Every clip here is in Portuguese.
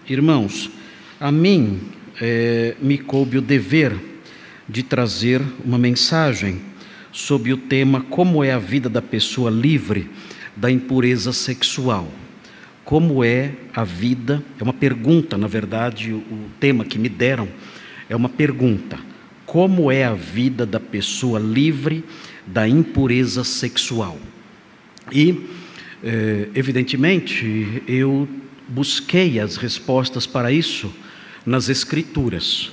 Irmãos, a mim me coube o dever de trazer uma mensagem sobre o tema como é a vida da pessoa livre da impureza sexual. Como é a vida, é uma pergunta, na verdade, o tema que me deram é uma pergunta. Como é a vida da pessoa livre da impureza sexual? E, evidentemente, eu busquei as respostas para isso nas Escrituras.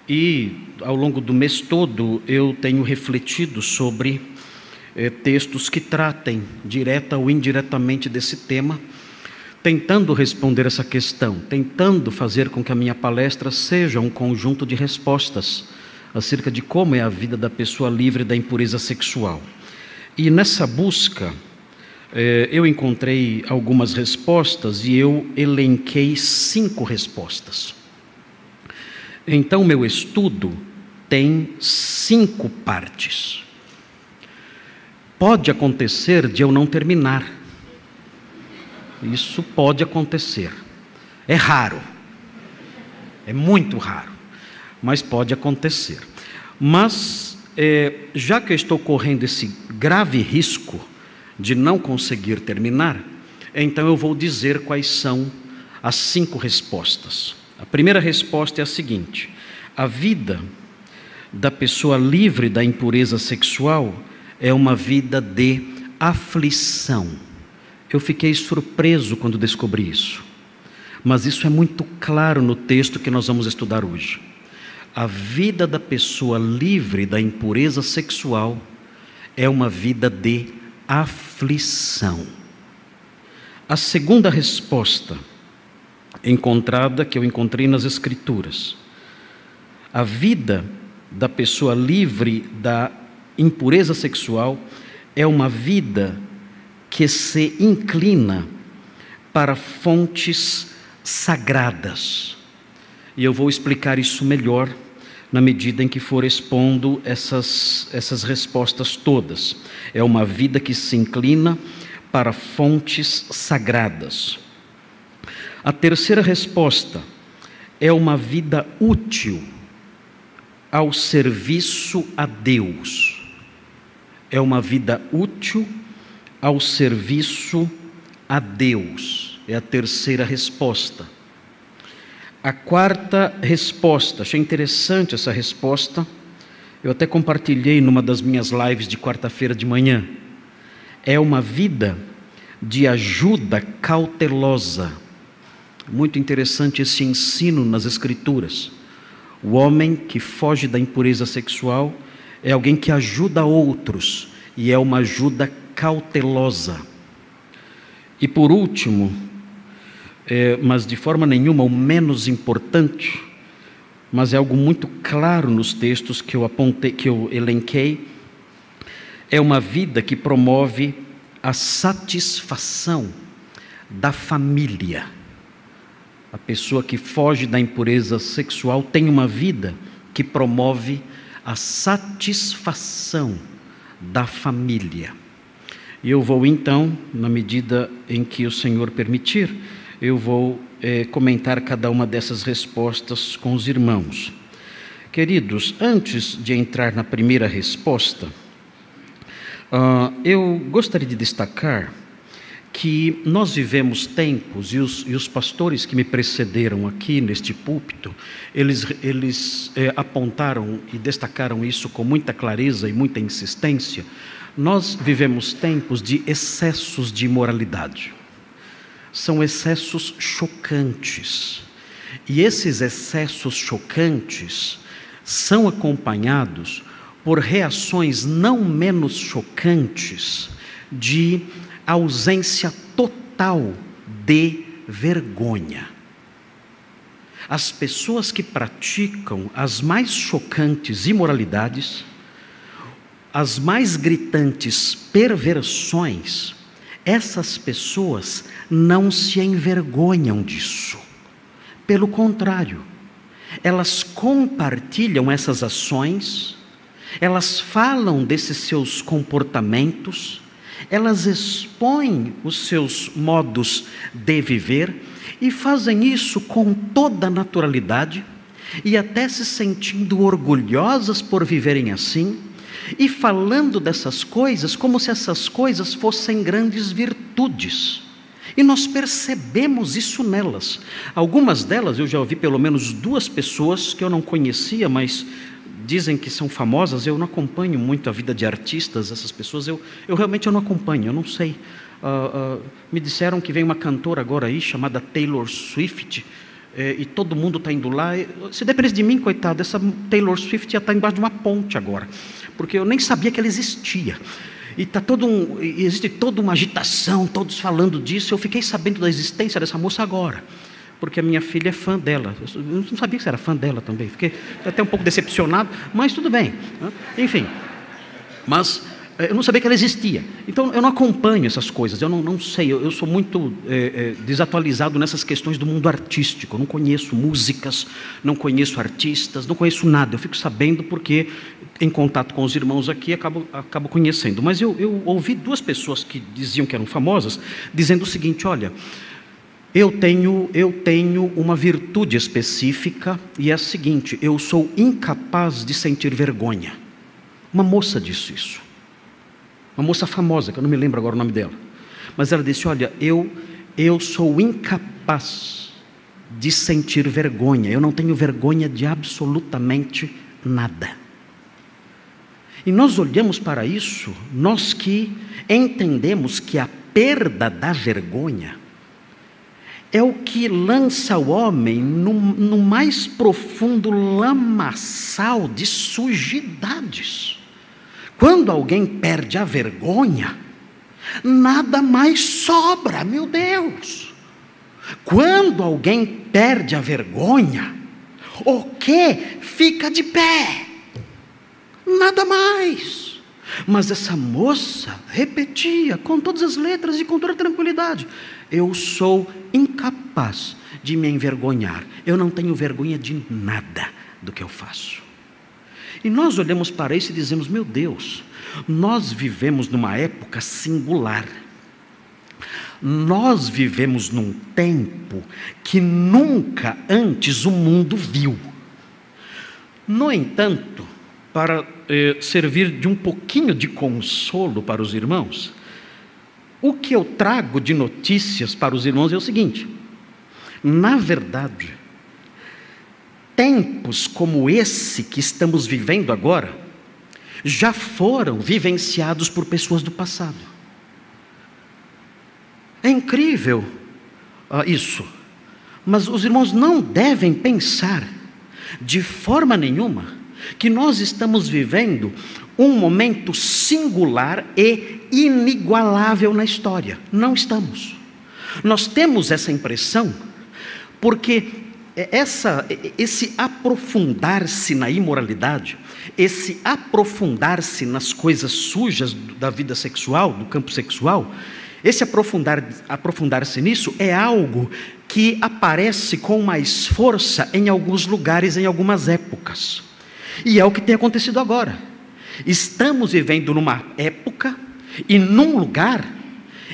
E, ao longo do mês todo, eu tenho refletido sobre textos que tratem, direta ou indiretamente, desse tema, tentando responder essa questão, tentando fazer com que a minha palestra seja um conjunto de respostas acerca de como é a vida da pessoa livre da impureza sexual. E nessa busca, eu encontrei algumas respostas e eu elenquei 5 respostas. Então, meu estudo tem 5 partes. Pode acontecer de eu não terminar. Isso pode acontecer. É raro. É muito raro. Mas pode acontecer. Mas, já que eu estou correndo esse grave risco de não conseguir terminar, então eu vou dizer quais são as 5 respostas. A primeira resposta é a seguinte: a vida da pessoa livre da impureza sexual é uma vida de aflição. Eu fiquei surpreso quando descobri isso, mas isso é muito claro no texto que nós vamos estudar hoje. A vida da pessoa livre da impureza sexual é uma vida de aflição. A segunda resposta que eu encontrei nas Escrituras: a vida da pessoa livre da impureza sexual é uma vida que se inclina para fontes sagradas. E eu vou explicar isso melhor na medida em que for expondo essas respostas todas. É uma vida que se inclina para fontes sagradas. A terceira resposta é uma vida útil ao serviço a Deus. É uma vida útil ao serviço a Deus. É a terceira resposta. A quarta resposta, achei interessante essa resposta, eu até compartilhei numa das minhas lives de quarta-feira de manhã. É uma vida de ajuda cautelosa. Muito interessante esse ensino nas Escrituras. O homem que foge da impureza sexual é alguém que ajuda outros, e é uma ajuda cautelosa. E por último, mas de forma nenhuma o menos importante, mas é algo muito claro nos textos que eu apontei, que eu elenquei, é uma vida que promove a satisfação da família. A pessoa que foge da impureza sexual tem uma vida que promove a satisfação da família. E eu vou então, na medida em que o Senhor permitir, eu vou comentar cada uma dessas respostas com os irmãos. Queridos, antes de entrar na primeira resposta, eu gostaria de destacar que nós vivemos tempos, e os pastores que me precederam aqui neste púlpito, eles apontaram e destacaram isso com muita clareza e muita insistência. Nós vivemos tempos de excessos de imoralidade. São excessos chocantes. E esses excessos chocantes são acompanhados por reações não menos chocantes de ausência total de vergonha. As pessoas que praticam as mais chocantes imoralidades, as mais gritantes perversões, essas pessoas não se envergonham disso. Pelo contrário, elas compartilham essas ações, elas falam desses seus comportamentos, elas expõem os seus modos de viver E fazem isso com toda naturalidade e até se sentindo orgulhosas por viverem assim, e falando dessas coisas como se essas coisas fossem grandes virtudes. E nós percebemos isso nelas. Algumas delas, eu já ouvi pelo menos 2 pessoas que eu não conhecia, mas dizem que são famosas. Eu não acompanho muito a vida de artistas, essas pessoas, eu realmente não acompanho, eu não sei. Me disseram que vem uma cantora agora aí, chamada Taylor Swift, e todo mundo está indo lá. Se dependesse de mim, coitado, essa Taylor Swift ia estar embaixo de uma ponte agora, porque eu nem sabia que ela existia. E existe toda uma agitação, todos falando disso. Eu fiquei sabendo da existência dessa moça agora, porque a minha filha é fã dela. Eu não sabia que você era fã dela também. Fiquei até um pouco decepcionado, mas tudo bem. Enfim, mas eu não sabia que ela existia. Então eu não acompanho essas coisas, eu não sei. Eu sou muito desatualizado nessas questões do mundo artístico. Eu não conheço músicas, não conheço artistas, não conheço nada. Eu fico sabendo porque, em contato com os irmãos aqui, acabo conhecendo. Mas eu ouvi 2 pessoas que diziam que eram famosas, dizendo o seguinte: olha, eu tenho uma virtude específica, e é a seguinte: eu sou incapaz de sentir vergonha. Uma moça disse isso, uma moça famosa, que eu não me lembro agora o nome dela, mas ela disse: olha, eu sou incapaz de sentir vergonha, eu não tenho vergonha de absolutamente nada. E nós olhamos para isso, nós que entendemos que a perda da vergonha é o que lança o homem no mais profundo lamaçal de sujidades. Quando alguém perde a vergonha, nada mais sobra, meu Deus. Quando alguém perde a vergonha, o que fica de pé? Nada mais. Mas essa moça repetia com todas as letras e com toda a tranquilidade: eu sou incapaz de me envergonhar, eu não tenho vergonha de nada do que eu faço. E nós olhamos para isso e dizemos: meu Deus, nós vivemos numa época singular. Nós vivemos num tempo que nunca antes o mundo viu. No entanto, para servir de um pouquinho de consolo para os irmãos, o que eu trago de notícias para os irmãos é o seguinte: na verdade, tempos como esse que estamos vivendo agora, já foram vivenciados por pessoas do passado. É incrível isso, mas os irmãos não devem pensar de forma nenhuma que nós estamos vivendo um momento singular e inigualável na história. Não estamos. Nós temos essa impressão porque esse aprofundar-se na imoralidade, esse aprofundar-se nas coisas sujas da vida sexual, do campo sexual, esse aprofundar-se nisso é algo que aparece com mais força em alguns lugares, em algumas épocas. E é o que tem acontecido agora. Estamos vivendo numa época e num lugar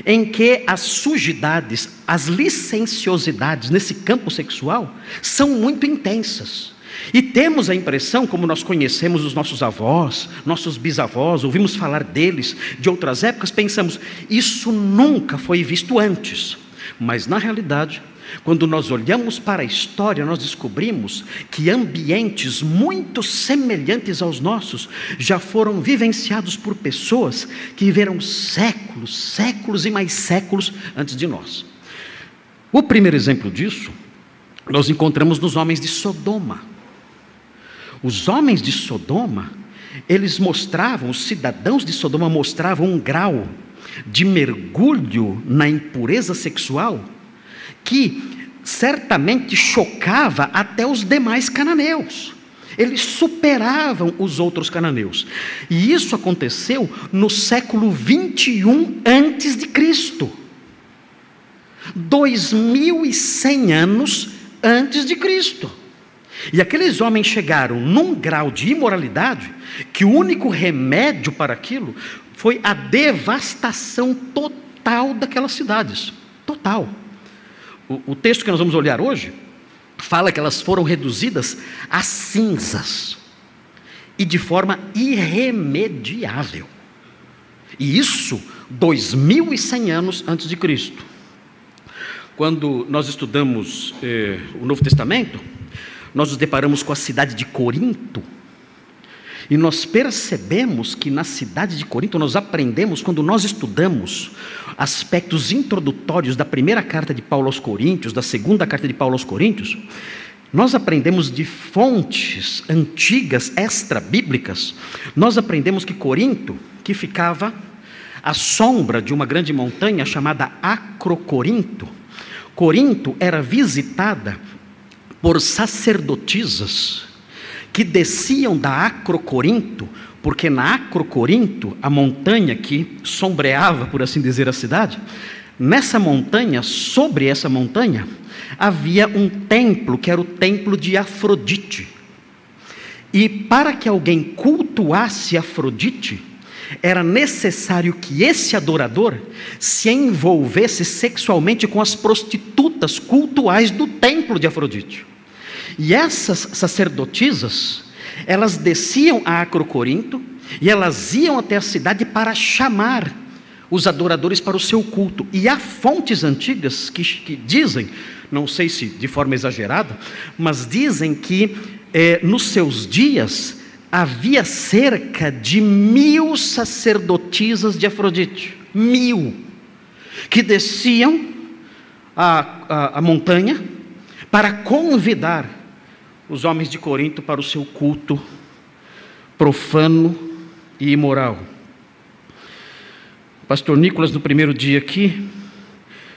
em que as sujidades, as licenciosidades nesse campo sexual são muito intensas. E temos a impressão, como nós conhecemos os nossos avós, nossos bisavós, ouvimos falar deles de outras épocas, pensamos: isso nunca foi visto antes. Mas na realidade, quando nós olhamos para a história, nós descobrimos que ambientes muito semelhantes aos nossos já foram vivenciados por pessoas que viveram séculos, séculos e mais séculos antes de nós. O primeiro exemplo disso nós encontramos nos homens de Sodoma. Os homens de Sodoma, os cidadãos de Sodoma mostravam um grau de mergulho na impureza sexual que certamente chocava até os demais cananeus. Eles superavam os outros cananeus. E isso aconteceu no século 21 antes de Cristo. 2100 anos antes de Cristo. E aqueles homens chegaram num grau de imoralidade que o único remédio para aquilo foi a devastação total daquelas cidades. Total. o texto que nós vamos olhar hoje fala que elas foram reduzidas a cinzas e de forma irremediável. E isso 2100 anos antes de Cristo. Quando nós estudamos o Novo Testamento, nós nos deparamos com a cidade de Corinto, e nós percebemos que na cidade de Corinto, nós aprendemos, quando nós estudamos aspectos introdutórios da primeira carta de Paulo aos Coríntios, da segunda carta de Paulo aos Coríntios, nós aprendemos de fontes antigas, extra-bíblicas, nós aprendemos que Corinto, que ficava à sombra de uma grande montanha chamada Acrocorinto, Corinto era visitada por sacerdotisas que desciam da Acrocorinto, porque na Acrocorinto, a montanha que sombreava, por assim dizer, a cidade, nessa montanha, sobre essa montanha, havia um templo, que era o templo de Afrodite. E para que alguém cultuasse Afrodite, era necessário que esse adorador se envolvesse sexualmente com as prostitutas cultuais do templo de Afrodite. E essas sacerdotisas, elas desciam a Acrocorinto e elas iam até a cidade para chamar os adoradores para o seu culto. E há fontes antigas que dizem, não sei se de forma exagerada, mas dizem que nos seus dias havia cerca de 1000 sacerdotisas de Afrodite, 1000, que desciam a montanha para convidar os homens de Corinto para o seu culto profano e imoral. O pastor Nicolas, no primeiro dia aqui,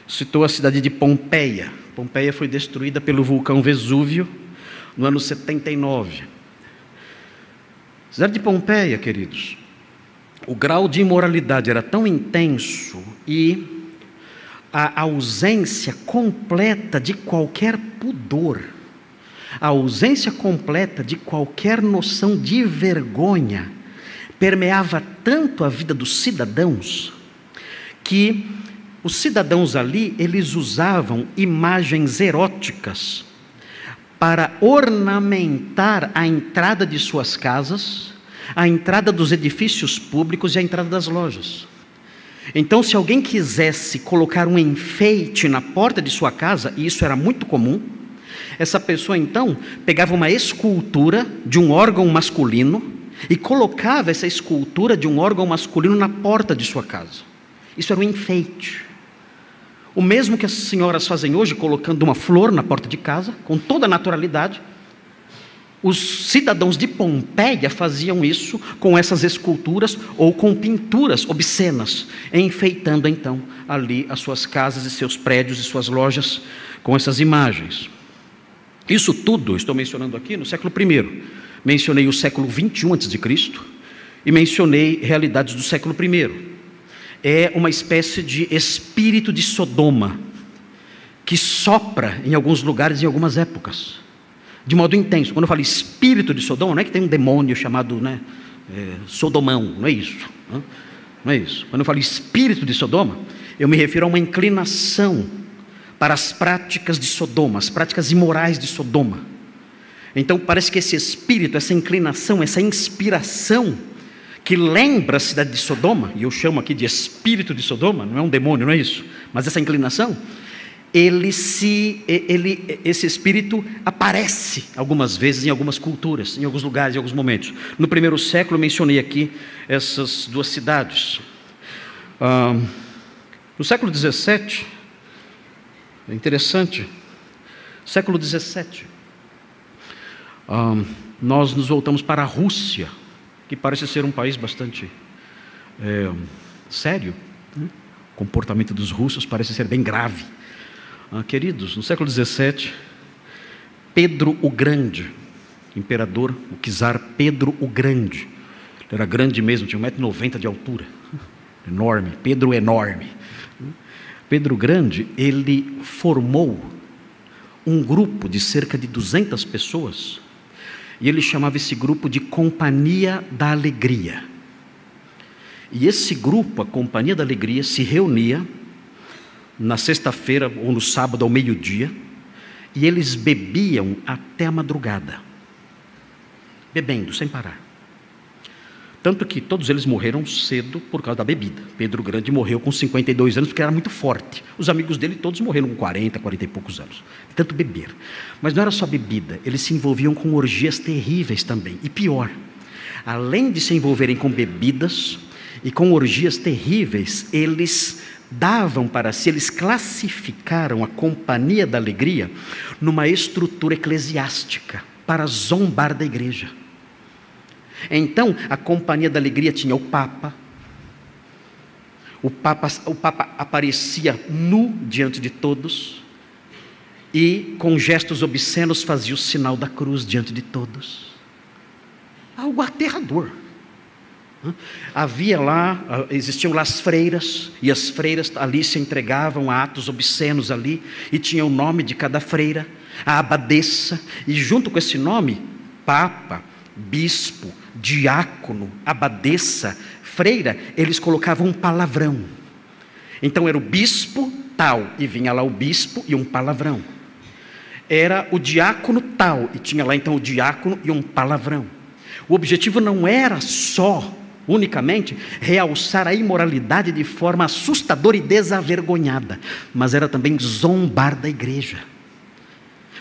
citou a cidade de Pompeia. Pompeia foi destruída pelo vulcão Vesúvio no ano 79. A cidade de Pompeia, queridos, o grau de imoralidade era tão intenso e a ausência completa de qualquer pudor, a ausência completa de qualquer noção de vergonha permeava tanto a vida dos cidadãos, que os cidadãos ali, eles usavam imagens eróticas para ornamentar a entrada de suas casas, a entrada dos edifícios públicos e a entrada das lojas. Então, se alguém quisesse colocar um enfeite na porta de sua casa, e isso era muito comum, essa pessoa então pegava uma escultura de um órgão masculino e colocava essa escultura de um órgão masculino na porta de sua casa. Isso era um enfeite. O mesmo que as senhoras fazem hoje, colocando uma flor na porta de casa, com toda a naturalidade. Os cidadãos de Pompeia faziam isso com essas esculturas ou com pinturas obscenas, enfeitando então ali as suas casas e seus prédios e suas lojas com essas imagens. Isso tudo estou mencionando aqui no século I. Mencionei o século 21 a.C. e mencionei realidades do século I. É uma espécie de espírito de Sodoma que sopra em alguns lugares, em algumas épocas, de modo intenso. Quando eu falo espírito de Sodoma, não é que tem um demônio chamado Sodomão, não é isso. Não é isso. Quando eu falo espírito de Sodoma, eu me refiro a uma inclinação para as práticas de Sodoma, as práticas imorais de Sodoma. Então parece que esse espírito, essa inclinação, essa inspiração que lembra a cidade de Sodoma, e eu chamo aqui de espírito de Sodoma, não é um demônio, não é isso, mas essa inclinação, esse espírito aparece algumas vezes em algumas culturas, em alguns lugares, em alguns momentos. No primeiro século eu mencionei aqui essas duas cidades. No século 17, é interessante, século 17, nós nos voltamos para a Rússia, que parece ser um país bastante sério, né? O comportamento dos russos parece ser bem grave. Queridos, no século 17, Pedro o Grande, imperador, o czar Pedro o Grande, ele era grande mesmo, tinha 1,90 m de altura, enorme, Pedro enorme. Pedro o Grande, ele formou um grupo de cerca de 200 pessoas, e ele chamava esse grupo de Companhia da Alegria. E esse grupo, a Companhia da Alegria, se reunia na sexta-feira ou no sábado ao meio-dia, e eles bebiam até a madrugada, bebendo sem parar. Tanto que todos eles morreram cedo por causa da bebida. Pedro Grande morreu com 52 anos porque era muito forte. Os amigos dele todos morreram com 40 e poucos anos. Tanto beber. Mas não era só bebida, eles se envolviam com orgias terríveis também. E pior, além de se envolverem com bebidas e com orgias terríveis, eles davam para si, eles classificaram a Companhia da Alegria numa estrutura eclesiástica para zombar da igreja. Então, a Companhia da Alegria tinha o Papa aparecia nu diante de todos e com gestos obscenos fazia o sinal da cruz diante de todos. Algo aterrador. Existiam lá as freiras, e as freiras ali se entregavam a atos obscenos ali, e tinha o nome de cada freira, a abadesa, e junto com esse nome, Papa, bispo, diácono, abadesa, freira, eles colocavam um palavrão. Então era o bispo tal, e vinha lá o bispo e um palavrão. Era o diácono tal, e tinha lá então o diácono e um palavrão. O objetivo não era só, unicamente, realçar a imoralidade de forma assustadora e desavergonhada, mas era também zombar da igreja.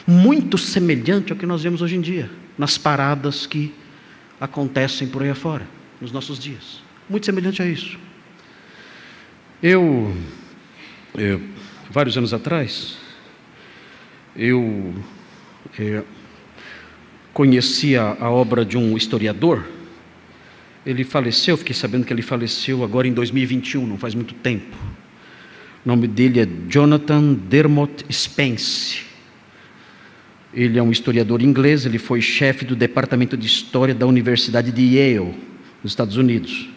Muito semelhante ao que nós vemos hoje em dia, nas paradas que acontecem por aí afora, nos nossos dias. Muito semelhante a isso. Vários anos atrás, conheci a obra de um historiador. Ele faleceu, fiquei sabendo que ele faleceu agora em 2021, não faz muito tempo. O nome dele é Jonathan Dermot Spence. Ele é um historiador inglês, ele foi chefe do departamento de História da Universidade de Yale, nos Estados Unidos.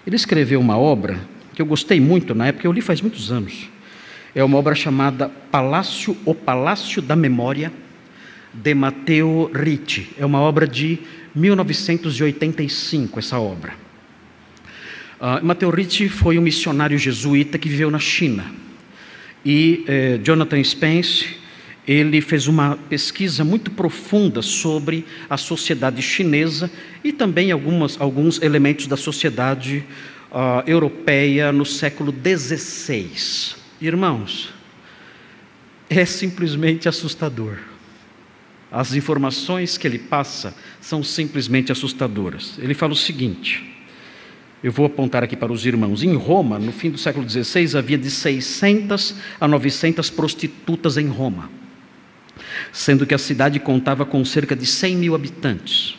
Ele escreveu uma obra que eu gostei muito na época, eu li faz muitos anos. É uma obra chamada O Palácio da Memória, de Matteo Ricci. É uma obra de 1985, essa obra. Matteo Ricci foi um missionário jesuíta que viveu na China. E Jonathan Spence, ele fez uma pesquisa muito profunda sobre a sociedade chinesa e também alguns elementos da sociedade europeia no século XVI. Irmãos, é simplesmente assustador. As informações que ele passa são simplesmente assustadoras. Ele fala o seguinte, eu vou apontar aqui para os irmãos. Em Roma, no fim do século XVI, havia de 600 a 900 prostitutas em Roma, sendo que a cidade contava com cerca de 100 mil habitantes.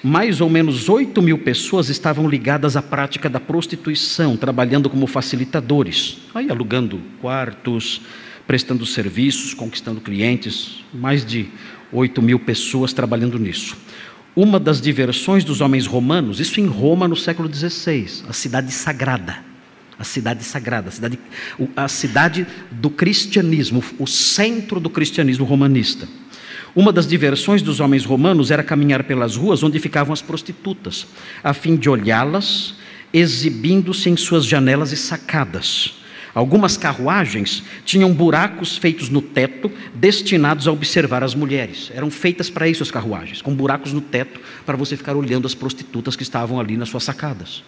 Mais ou menos 8 mil pessoas estavam ligadas à prática da prostituição, trabalhando como facilitadores, aí alugando quartos, prestando serviços, conquistando clientes. Mais de 8 mil pessoas trabalhando nisso. Uma das diversões dos homens romanos, isso em Roma no século XVI, a cidade sagrada, a cidade do cristianismo, o centro do cristianismo romanista. Uma das diversões dos homens romanos era caminhar pelas ruas onde ficavam as prostitutas, a fim de olhá-las, exibindo-se em suas janelas e sacadas. Algumas carruagens tinham buracos feitos no teto, destinados a observar as mulheres. Eram feitas para isso as carruagens, com buracos no teto, para você ficar olhando as prostitutas que estavam ali nas suas sacadas.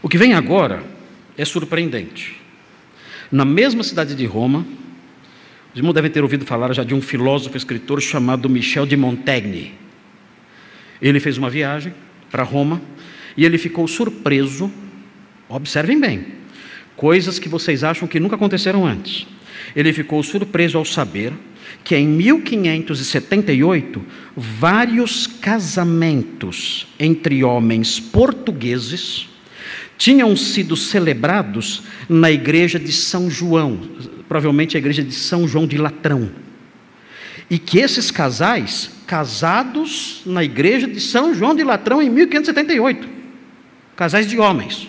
O que vem agora é surpreendente. Na mesma cidade de Roma, os irmãos devem ter ouvido falar já de um filósofo escritor chamado Michel de Montaigne. Ele fez uma viagem para Roma e ele ficou surpreso, observem bem, coisas que vocês acham que nunca aconteceram antes. Ele ficou surpreso ao saber que em 1578, vários casamentos entre homens portugueses tinham sido celebrados na igreja de São João, provavelmente a igreja de São João de Latrão. E que esses casais, casados na igreja de São João de Latrão em 1578, casais de homens,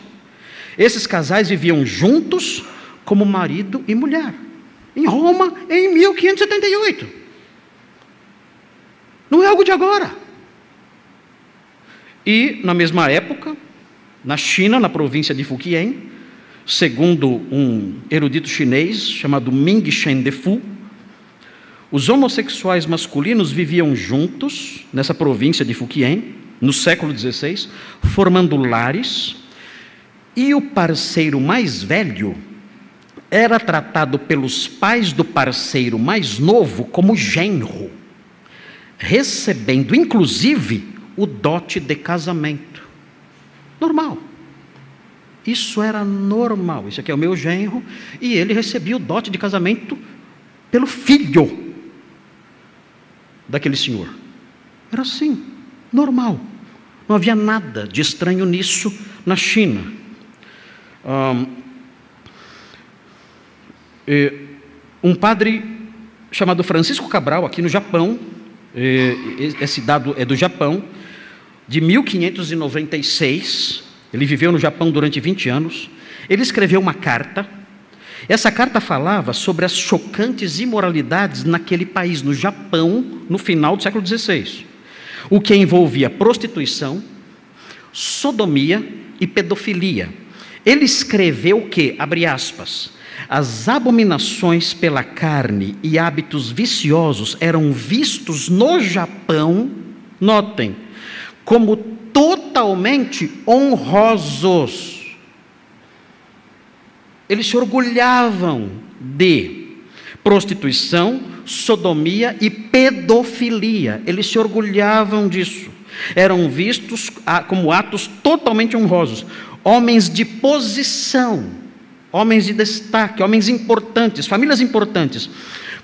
esses casais viviam juntos como marido e mulher, em Roma em 1578. Não é algo de agora. E na mesma época, na China, na província de Fujian, segundo um erudito chinês chamado Ming Shen Defu, os homossexuais masculinos viviam juntos nessa província de Fujian, no século XVI, formando lares, e o parceiro mais velho era tratado pelos pais do parceiro mais novo como genro, recebendo inclusive o dote de casamento. Normal. Isso era normal. Isso aqui é o meu genro, e ele recebia o dote de casamento pelo filho daquele senhor. Era assim, normal. Não havia nada de estranho nisso na China. Um padre chamado Francisco Cabral, aqui no Japão, esse dado é do Japão, de 1596, ele viveu no Japão durante 20 anos, ele escreveu uma carta. Essa carta falava sobre as chocantes imoralidades naquele país, no Japão, no final do século XVI, o que envolvia prostituição, sodomia e pedofilia. Ele escreveu que, abre aspas, as abominações pela carne e hábitos viciosos eram vistos no Japão, notem, como totalmente honrosos. Eles se orgulhavam de prostituição, sodomia e pedofilia. Eles se orgulhavam disso. Eram vistos como atos totalmente honrosos. Homens de posição, homens de destaque, homens importantes, famílias importantes,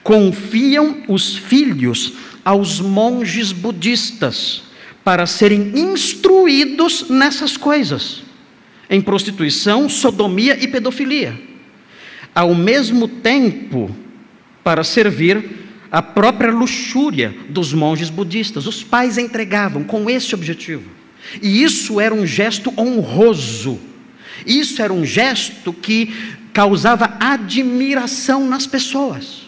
confiam os filhos aos monges budistas para serem instruídos nessas coisas, em prostituição, sodomia e pedofilia, ao mesmo tempo para servir a própria luxúria dos monges budistas. Os pais entregavam com esse objetivo, e isso era um gesto honroso, isso era um gesto que causava admiração nas pessoas.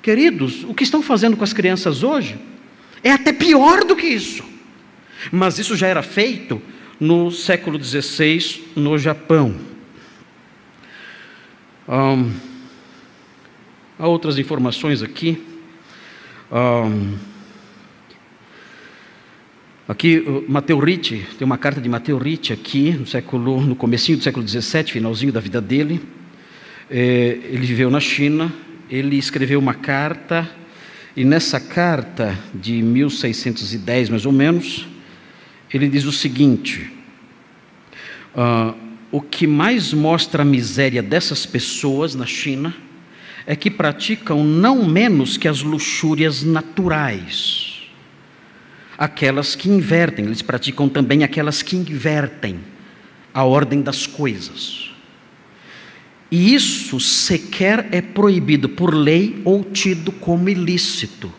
Queridos, o que estão fazendo com as crianças hoje é até pior do que isso, mas isso já era feito no século XVI, no Japão. Há outras informações aqui. Aqui, Matteo Ricci, tem uma carta de Matteo Ricci aqui, no comecinho do século XVII, finalzinho da vida dele. Ele viveu na China, ele escreveu uma carta, e nessa carta de 1610, mais ou menos, ele diz o seguinte: o que mais mostra a miséria dessas pessoas na China é que praticam não menos que as luxúrias naturais, aquelas que invertem. Eles praticam também aquelas que invertem a ordem das coisas, e isso sequer é proibido por lei ou tido como ilícito.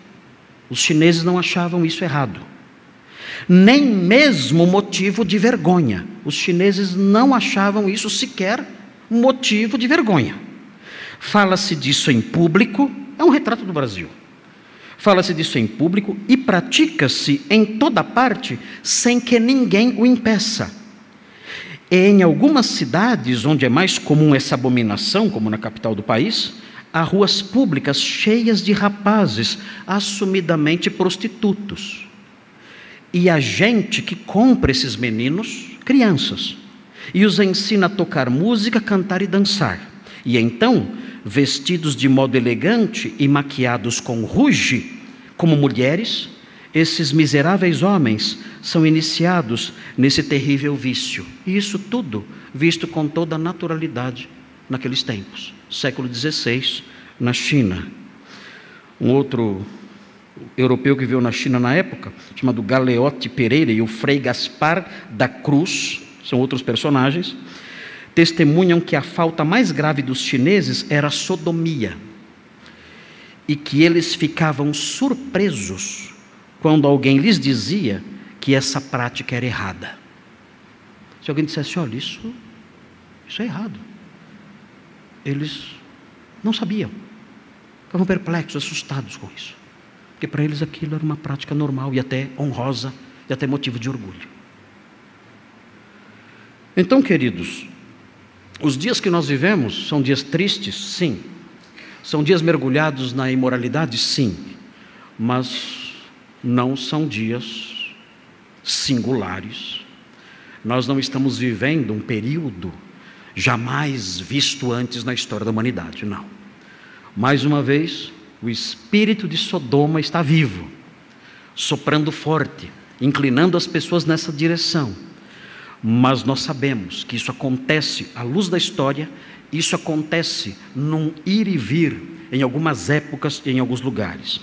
Os chineses não achavam isso errado, nem mesmo motivo de vergonha. Os chineses não achavam isso sequer motivo de vergonha. Fala-se disso em público, é um retrato do Brasil. Fala-se disso em público e pratica-se em toda parte sem que ninguém o impeça. Em algumas cidades onde é mais comum essa abominação, como na capital do país, há ruas públicas cheias de rapazes assumidamente prostitutos. E há gente que compra esses meninos, crianças, e os ensina a tocar música, cantar e dançar. E então, vestidos de modo elegante e maquiados com rouge, como mulheres, esses miseráveis homens são iniciados nesse terrível vício. E isso tudo visto com toda a naturalidade naqueles tempos, século XVI, na China. Um outro europeu que viveu na China na época, chamado Galeotti Pereira, e o Frei Gaspar da Cruz, são outros personagens, testemunham que a falta mais grave dos chineses era a sodomia, e que eles ficavam surpresos quando alguém lhes dizia que essa prática era errada. Se alguém dissesse: olha, isso é errado, eles não sabiam, ficavam perplexos, assustados com isso, porque para eles aquilo era uma prática normal e até honrosa, e até motivo de orgulho. Então, queridos, Os dias que nós vivemos são dias tristes, sim. São dias mergulhados na imoralidade, sim. Mas não são dias singulares. Nós não estamos vivendo um período jamais visto antes na história da humanidade, não. Mais uma vez, o espírito de Sodoma está vivo, soprando forte, inclinando as pessoas nessa direção. Mas nós sabemos que isso acontece à luz da história, isso acontece num ir e vir em algumas épocas e em alguns lugares.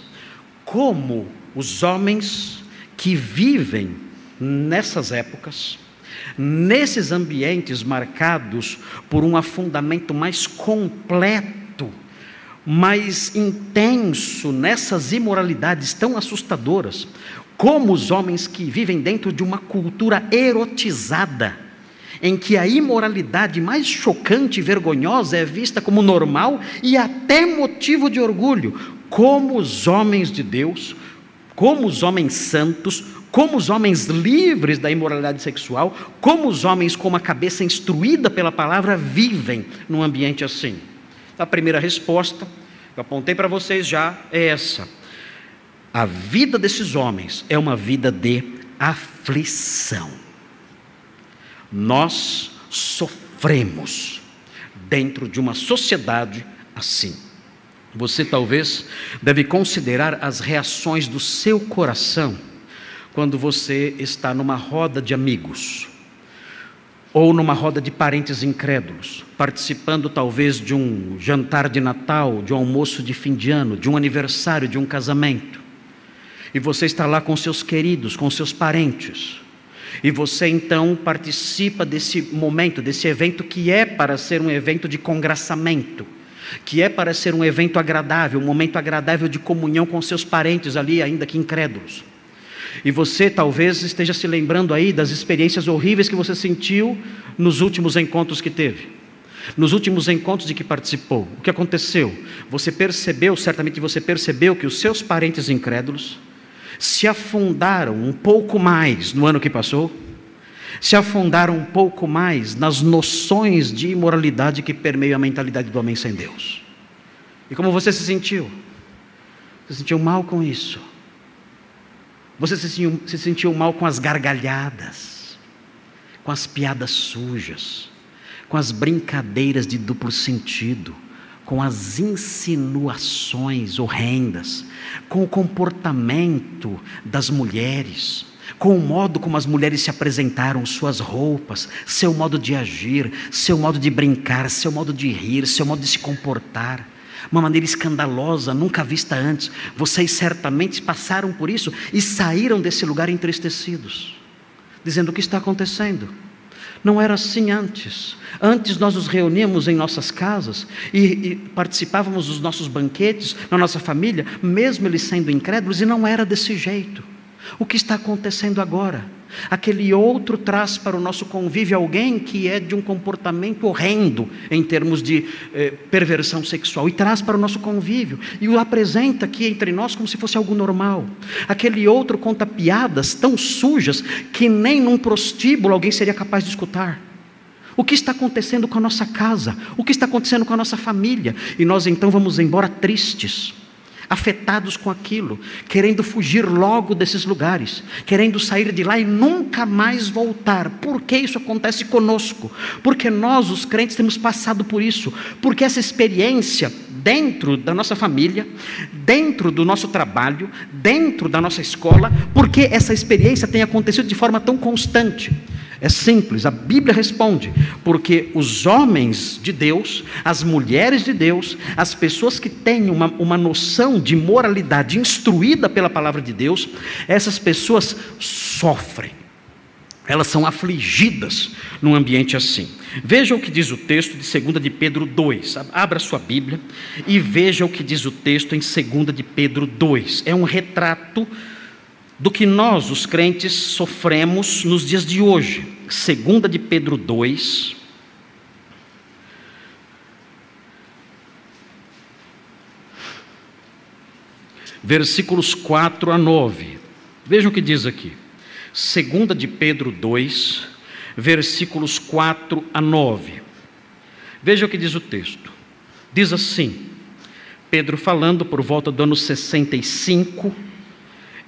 Como os homens que vivem nessas épocas, nesses ambientes marcados por um afundamento mais completo, mais intenso, nessas imoralidades tão assustadoras, como os homens que vivem dentro de uma cultura erotizada, em que a imoralidade mais chocante e vergonhosa é vista como normal e até motivo de orgulho, como os homens de Deus, como os homens santos, como os homens livres da imoralidade sexual, como os homens com uma cabeça instruída pela palavra vivem num ambiente assim. A primeira resposta, eu apontei para vocês já, é essa. A vida desses homens é uma vida de aflição. Nós sofremos dentro de uma sociedade assim. Você talvez deve considerar as reações do seu coração quando você está numa roda de amigos ou numa roda de parentes incrédulos, participando talvez de um jantar de Natal, de um almoço de fim de ano, de um aniversário, de um casamento. E você está lá com seus queridos, com seus parentes. E você então participa desse momento, desse evento que é para ser um evento de congraçamento, que é para ser um evento agradável, um momento agradável de comunhão com seus parentes ali, ainda que incrédulos. E você talvez esteja se lembrando aí das experiências horríveis que você sentiu nos últimos encontros que teve, nos últimos encontros de que participou. O que aconteceu? Você percebeu, certamente você percebeu que os seus parentes incrédulos se afundaram um pouco mais no ano que passou, se afundaram um pouco mais nas noções de imoralidade que permeiam a mentalidade do homem sem Deus. E como você se sentiu? Você se sentiu mal com isso? Você se sentiu mal com as gargalhadas, com as piadas sujas, com as brincadeiras de duplo sentido, com as insinuações horrendas, com o comportamento das mulheres, com o modo como as mulheres se apresentaram, suas roupas, seu modo de agir, seu modo de brincar, seu modo de rir, seu modo de se comportar, uma maneira escandalosa, nunca vista antes. Vocês certamente passaram por isso e saíram desse lugar entristecidos, dizendo: o que está acontecendo? Não era assim antes. Antes nós nos reuníamos em nossas casas e participávamos dos nossos banquetes, na nossa família, mesmo eles sendo incrédulos, e não era desse jeito. O que está acontecendo agora? Aquele outro traz para o nosso convívio alguém que é de um comportamento horrendo em termos de perversão sexual, e traz para o nosso convívio e o apresenta aqui entre nós como se fosse algo normal. Aquele outro conta piadas tão sujas que nem num prostíbulo alguém seria capaz de escutar. O que está acontecendo com a nossa casa? O que está acontecendo com a nossa família? E nós então vamos embora tristes, afetados com aquilo, querendo fugir logo desses lugares, querendo sair de lá e nunca mais voltar. Por que isso acontece conosco? Porque nós, os crentes, temos passado por isso, porque essa experiência dentro da nossa família, dentro do nosso trabalho, dentro da nossa escola, porque essa experiência tem acontecido de forma tão constante. É simples, a Bíblia responde: porque os homens de Deus, as mulheres de Deus, as pessoas que têm uma noção de moralidade instruída pela palavra de Deus, essas pessoas sofrem, elas são afligidas num ambiente assim. Veja o que diz o texto de 2 de Pedro 2, abra sua Bíblia e veja o que diz o texto em 2 de Pedro 2, é um retrato do que nós, os crentes, sofremos nos dias de hoje. 2 de Pedro 2, versículos 4 a 9. Vejam o que diz aqui. 2 de Pedro 2, versículos 4 a 9. Veja o que diz o texto. Diz assim, Pedro falando por volta do ano 65,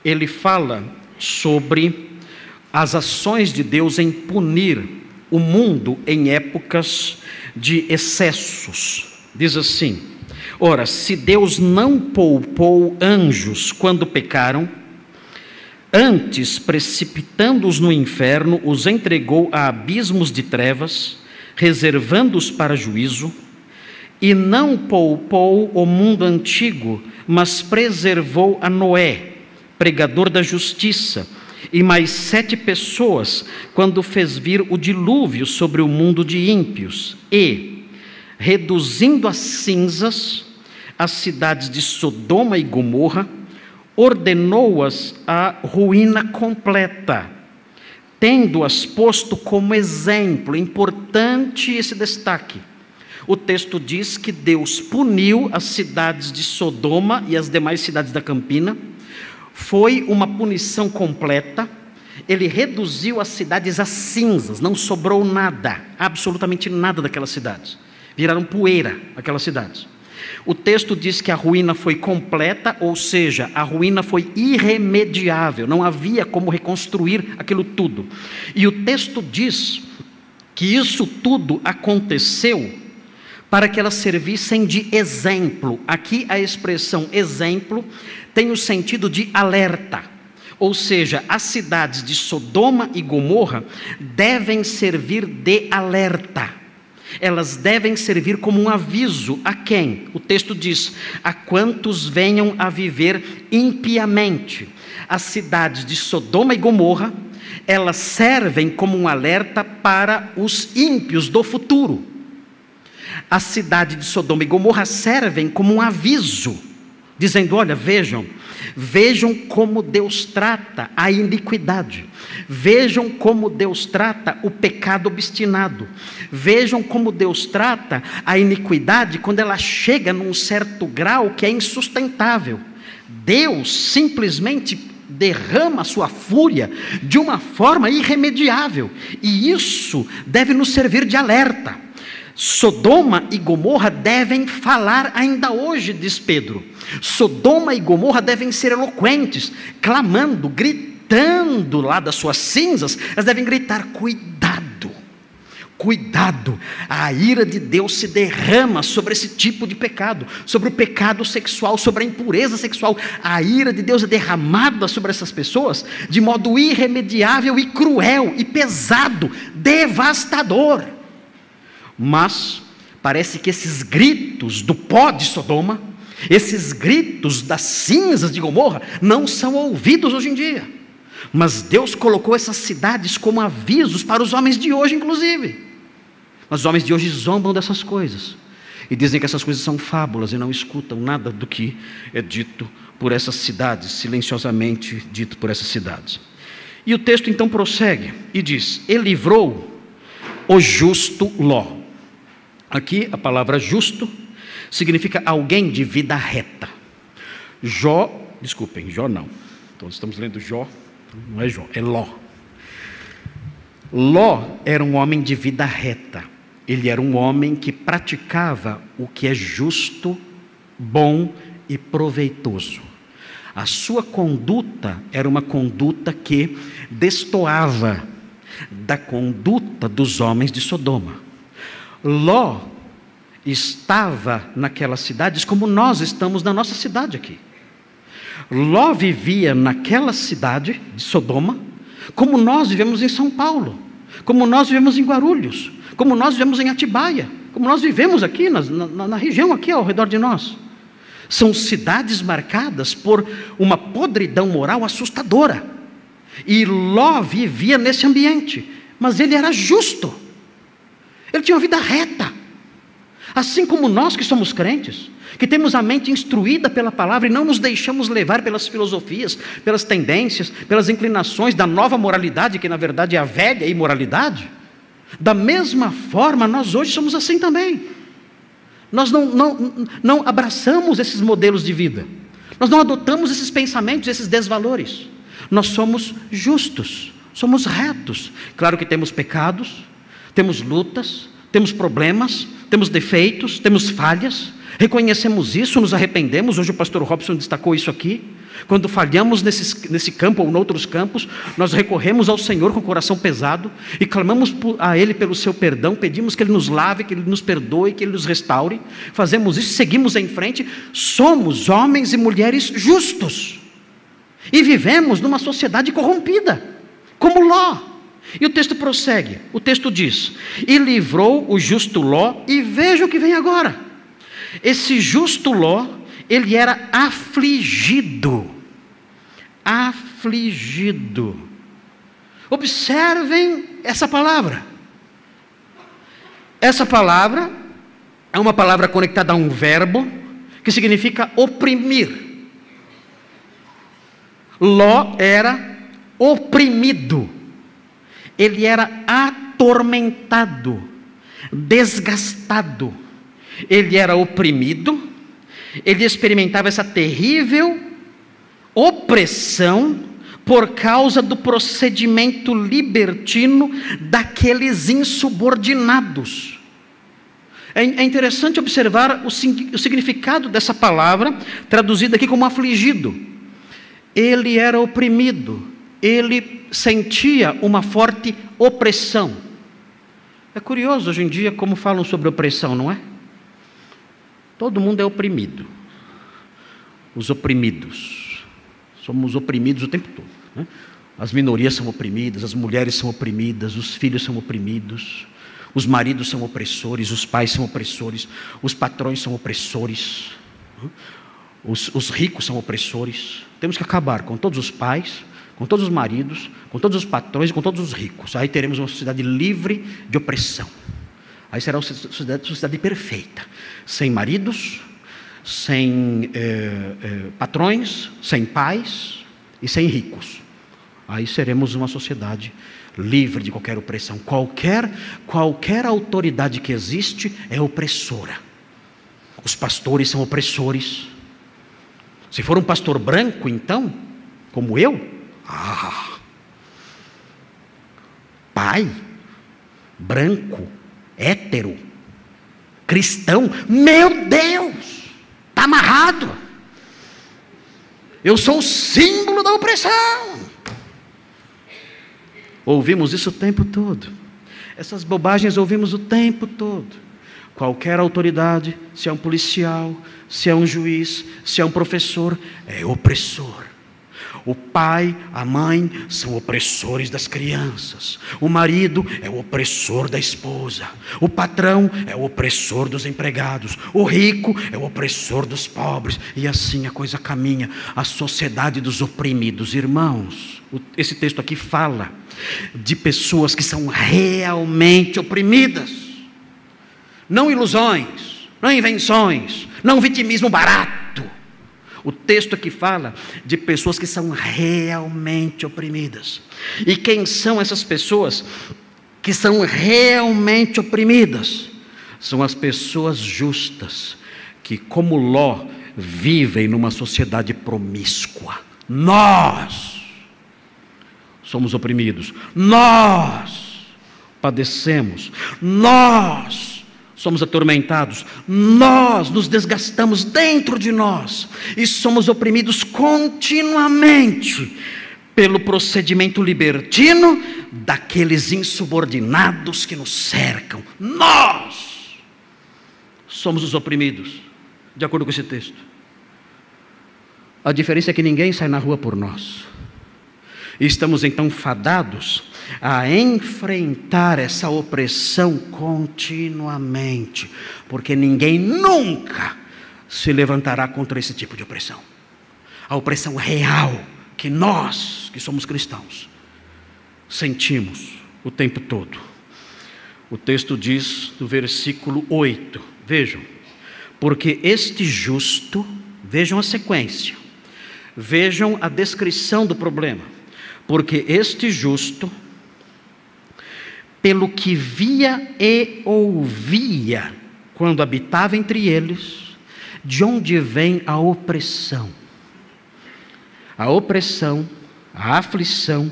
ele fala sobre as ações de Deus em punir o mundo em épocas de excessos. Diz assim: ora, se Deus não poupou anjos quando pecaram, antes, precipitando-os no inferno, os entregou a abismos de trevas, reservando-os para juízo, e não poupou o mundo antigo, mas preservou a Noé, pregador da justiça, e mais 7 pessoas, quando fez vir o dilúvio sobre o mundo de ímpios, e, reduzindo a cinzas as cidades de Sodoma e Gomorra, ordenou-as à ruína completa, tendo-as posto como exemplo. Importante esse destaque. O texto diz que Deus puniu as cidades de Sodoma e as demais cidades da Campina. Foi uma punição completa. Ele reduziu as cidades a cinzas, não sobrou nada, absolutamente nada daquelas cidades. Viraram poeira aquelas cidades. O texto diz que a ruína foi completa, ou seja, a ruína foi irremediável, não havia como reconstruir aquilo tudo. E o texto diz que isso tudo aconteceu para que elas servissem de exemplo. Aqui a expressão exemplo tem o sentido de alerta, ou seja, as cidades de Sodoma e Gomorra devem servir de alerta. Elas devem servir como um aviso a quem? O texto diz: a quantos venham a viver impiamente. As cidades de Sodoma e Gomorra, elas servem como um alerta para os ímpios do futuro. A cidade de Sodoma e Gomorra servem como um aviso, dizendo: olha, vejam como Deus trata a iniquidade, vejam como Deus trata o pecado obstinado, vejam como Deus trata a iniquidade quando ela chega num certo grau que é insustentável. Deus simplesmente derrama a sua fúria de uma forma irremediável, e isso deve nos servir de alerta. Sodoma e Gomorra devem falar ainda hoje, diz Pedro. Sodoma e Gomorra devem ser eloquentes, clamando, gritando lá das suas cinzas. Elas devem gritar: cuidado, cuidado, a ira de Deus se derrama sobre esse tipo de pecado, sobre o pecado sexual, sobre a impureza sexual. A ira de Deus é derramada sobre essas pessoas de modo irremediável e cruel e pesado, devastador. Mas parece que esses gritos do pó de Sodoma, esses gritos das cinzas de Gomorra, não são ouvidos hoje em dia. Mas Deus colocou essas cidades como avisos para os homens de hoje, inclusive. Mas os homens de hoje zombam dessas coisas e dizem que essas coisas são fábulas e não escutam nada do que é dito por essas cidades, silenciosamente dito por essas cidades. E o texto então prossegue e diz: e livrou o justo Ló. Aqui a palavra justo significa alguém de vida reta. Jó não. Então estamos lendo Jó, não é Jó, é Ló. Ló era um homem de vida reta. Ele era um homem que praticava o que é justo, bom e proveitoso. A sua conduta era uma conduta que destoava da conduta dos homens de Sodoma. Ló estava naquelas cidades como nós estamos na nossa cidade aqui. Ló vivia naquela cidade de Sodoma como nós vivemos em São Paulo, como nós vivemos em Guarulhos, como nós vivemos em Atibaia, como nós vivemos aqui na região aqui ao redor de nós. São cidades marcadas por uma podridão moral assustadora. E Ló vivia nesse ambiente, mas ele era justo. Ele tinha uma vida reta, assim como nós que somos crentes, que temos a mente instruída pela palavra e não nos deixamos levar pelas filosofias, pelas tendências, pelas inclinações da nova moralidade, que na verdade é a velha imoralidade. Da mesma forma, nós hoje somos assim também. Nós não abraçamos esses modelos de vida, nós não adotamos esses pensamentos, esses desvalores. Nós somos justos, somos retos. Claro que temos pecados, temos lutas, temos problemas, temos defeitos, temos falhas, reconhecemos isso, nos arrependemos. Hoje o pastor Robson destacou isso aqui. Quando falhamos nesse campo ou em outros campos, nós recorremos ao Senhor com o coração pesado e clamamos a Ele pelo seu perdão, pedimos que Ele nos lave, que Ele nos perdoe, que Ele nos restaure. Fazemos isso, seguimos em frente. Somos homens e mulheres justos e vivemos numa sociedade corrompida, como Ló. E o texto prossegue, o texto diz: e livrou o justo Ló. E veja o que vem agora. Esse justo Ló, ele era afligido. Afligido. Observem essa palavra. Essa palavra é uma palavra conectada a um verbo que significa oprimir. Ló era oprimido. Ele era atormentado, desgastado. Ele era oprimido, ele experimentava essa terrível opressão por causa do procedimento libertino daqueles insubordinados. É interessante observar o significado dessa palavra, traduzida aqui como afligido. Ele era oprimido, ele sentia uma forte opressão. É curioso hoje em dia como falam sobre opressão, não é? Todo mundo é oprimido. Os oprimidos. Somos oprimidos o tempo todo, né? As minorias são oprimidas, as mulheres são oprimidas, os filhos são oprimidos, os maridos são opressores, os pais são opressores, os patrões são opressores, os ricos são opressores. Temos que acabar com todos os pais, com todos os maridos, com todos os patrões e com todos os ricos. Aí teremos uma sociedade livre de opressão. Aí será uma sociedade perfeita, sem maridos, sem patrões, sem pais e sem ricos. Aí seremos uma sociedade livre de qualquer opressão. Qualquer autoridade que existe é opressora. Os pastores são opressores. Se for um pastor branco, então, como eu, pai, branco, hétero, cristão, meu Deus, está amarrado. Eu sou o símbolo da opressão. Ouvimos isso o tempo todo. Essas bobagens ouvimos o tempo todo. Qualquer autoridade, se é um policial, se é um juiz, se é um professor, é opressor. O pai, a mãe são opressores das crianças. O marido é o opressor da esposa. O patrão é o opressor dos empregados. O rico é o opressor dos pobres. E assim a coisa caminha. A sociedade dos oprimidos. Irmãos, esse texto aqui fala de pessoas que são realmente oprimidas. Não ilusões, não invenções, não vitimismo barato. O texto aqui fala de pessoas que são realmente oprimidas. E quem são essas pessoas que são realmente oprimidas? São as pessoas justas, que como Ló, vivem numa sociedade promíscua. Nós somos oprimidos, nós padecemos, nós somos atormentados, nós nos desgastamos dentro de nós e somos oprimidos continuamente pelo procedimento libertino daqueles insubordinados que nos cercam. Nós somos os oprimidos, de acordo com esse texto. A diferença é que ninguém sai na rua por nós. E estamos então fadados a enfrentar essa opressão continuamente, porque ninguém nunca se levantará contra esse tipo de opressão. A opressão real que nós, que somos cristãos, sentimos o tempo todo. O texto diz no versículo 8, vejam, porque este justo, vejam a sequência, vejam a descrição do problema. Porque este justo, pelo que via e ouvia, quando habitava entre eles, de onde vem a opressão? A opressão, a aflição,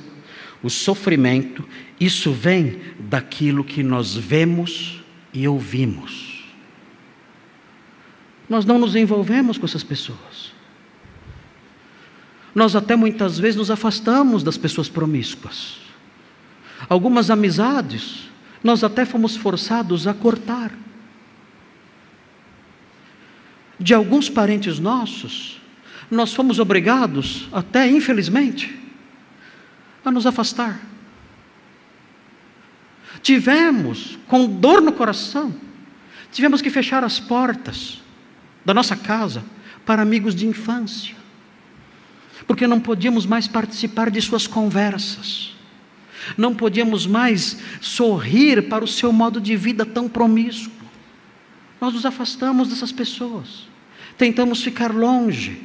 o sofrimento, isso vem daquilo que nós vemos e ouvimos. Nós não nos envolvemos com essas pessoas. Nós até muitas vezes nos afastamos das pessoas promíscuas. Algumas amizades, nós até fomos forçados a cortar. De alguns parentes nossos, nós fomos obrigados, até infelizmente, a nos afastar. Tivemos, com dor no coração, tivemos que fechar as portas da nossa casa para amigos de infância, porque não podíamos mais participar de suas conversas, não podíamos mais sorrir para o seu modo de vida tão promíscuo. Nós nos afastamos dessas pessoas, tentamos ficar longe,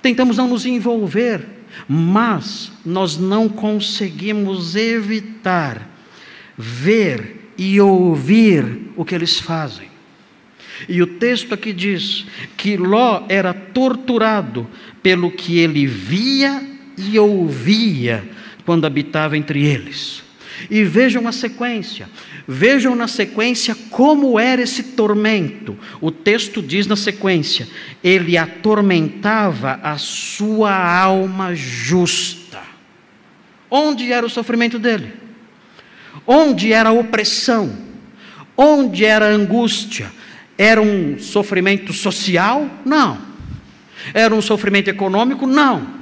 tentamos não nos envolver, mas nós não conseguimos evitar ver e ouvir o que eles fazem. E o texto aqui diz que Ló era torturado pelo que ele via e ouvia quando habitava entre eles. E vejam na sequência como era esse tormento. O texto diz na sequência: ele atormentava a sua alma justa. Onde era o sofrimento dele? Onde era a opressão? Onde era a angústia? Era um sofrimento social? Não. Era um sofrimento econômico? Não.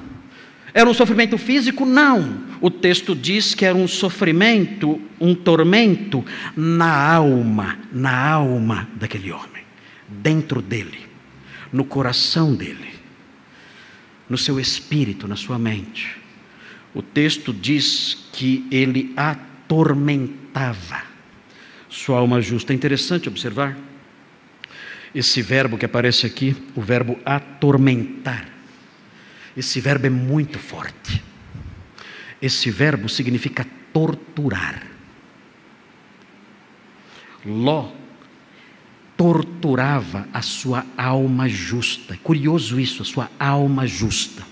Era um sofrimento físico? Não. O texto diz que era um sofrimento, um tormento na alma daquele homem, dentro dele, no coração dele, no seu espírito, na sua mente. O texto diz que ele atormentava sua alma justa. É interessante observar esse verbo que aparece aqui, o verbo atormentar. Esse verbo é muito forte. Esse verbo significa torturar. Ló torturava a sua alma justa. É curioso isso, a sua alma justa.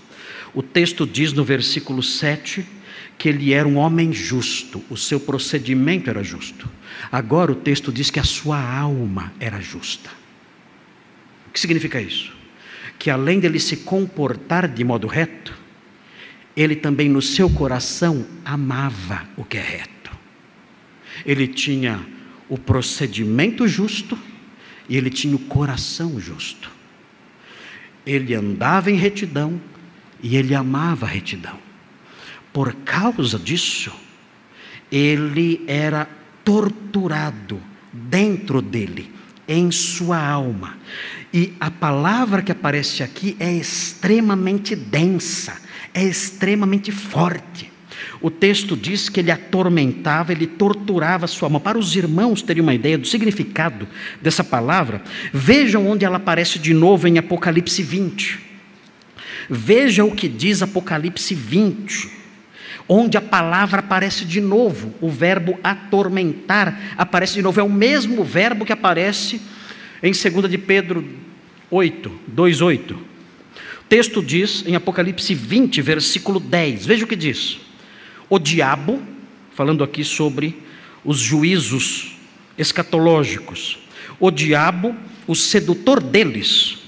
O texto diz no versículo 7 que ele era um homem justo, o seu procedimento era justo. Agora o texto diz que a sua alma era justa. O que significa isso? Que além dele se comportar de modo reto, ele também no seu coração amava o que é reto. Ele tinha o procedimento justo e ele tinha o coração justo. Ele andava em retidão e ele amava a retidão. Por causa disso, ele era torturado dentro dele, em sua alma. E a palavra que aparece aqui é extremamente densa, é extremamente forte. O texto diz que ele atormentava, ele torturava a sua alma. Para os irmãos terem uma ideia do significado dessa palavra, vejam onde ela aparece de novo em Apocalipse 20. Veja o que diz Apocalipse 20, onde a palavra aparece de novo, o verbo atormentar aparece de novo, é o mesmo verbo que aparece em 2 de Pedro 2:8. O texto diz em Apocalipse 20, versículo 10, veja o que diz: o diabo, falando aqui sobre os juízos escatológicos, o diabo, o sedutor deles,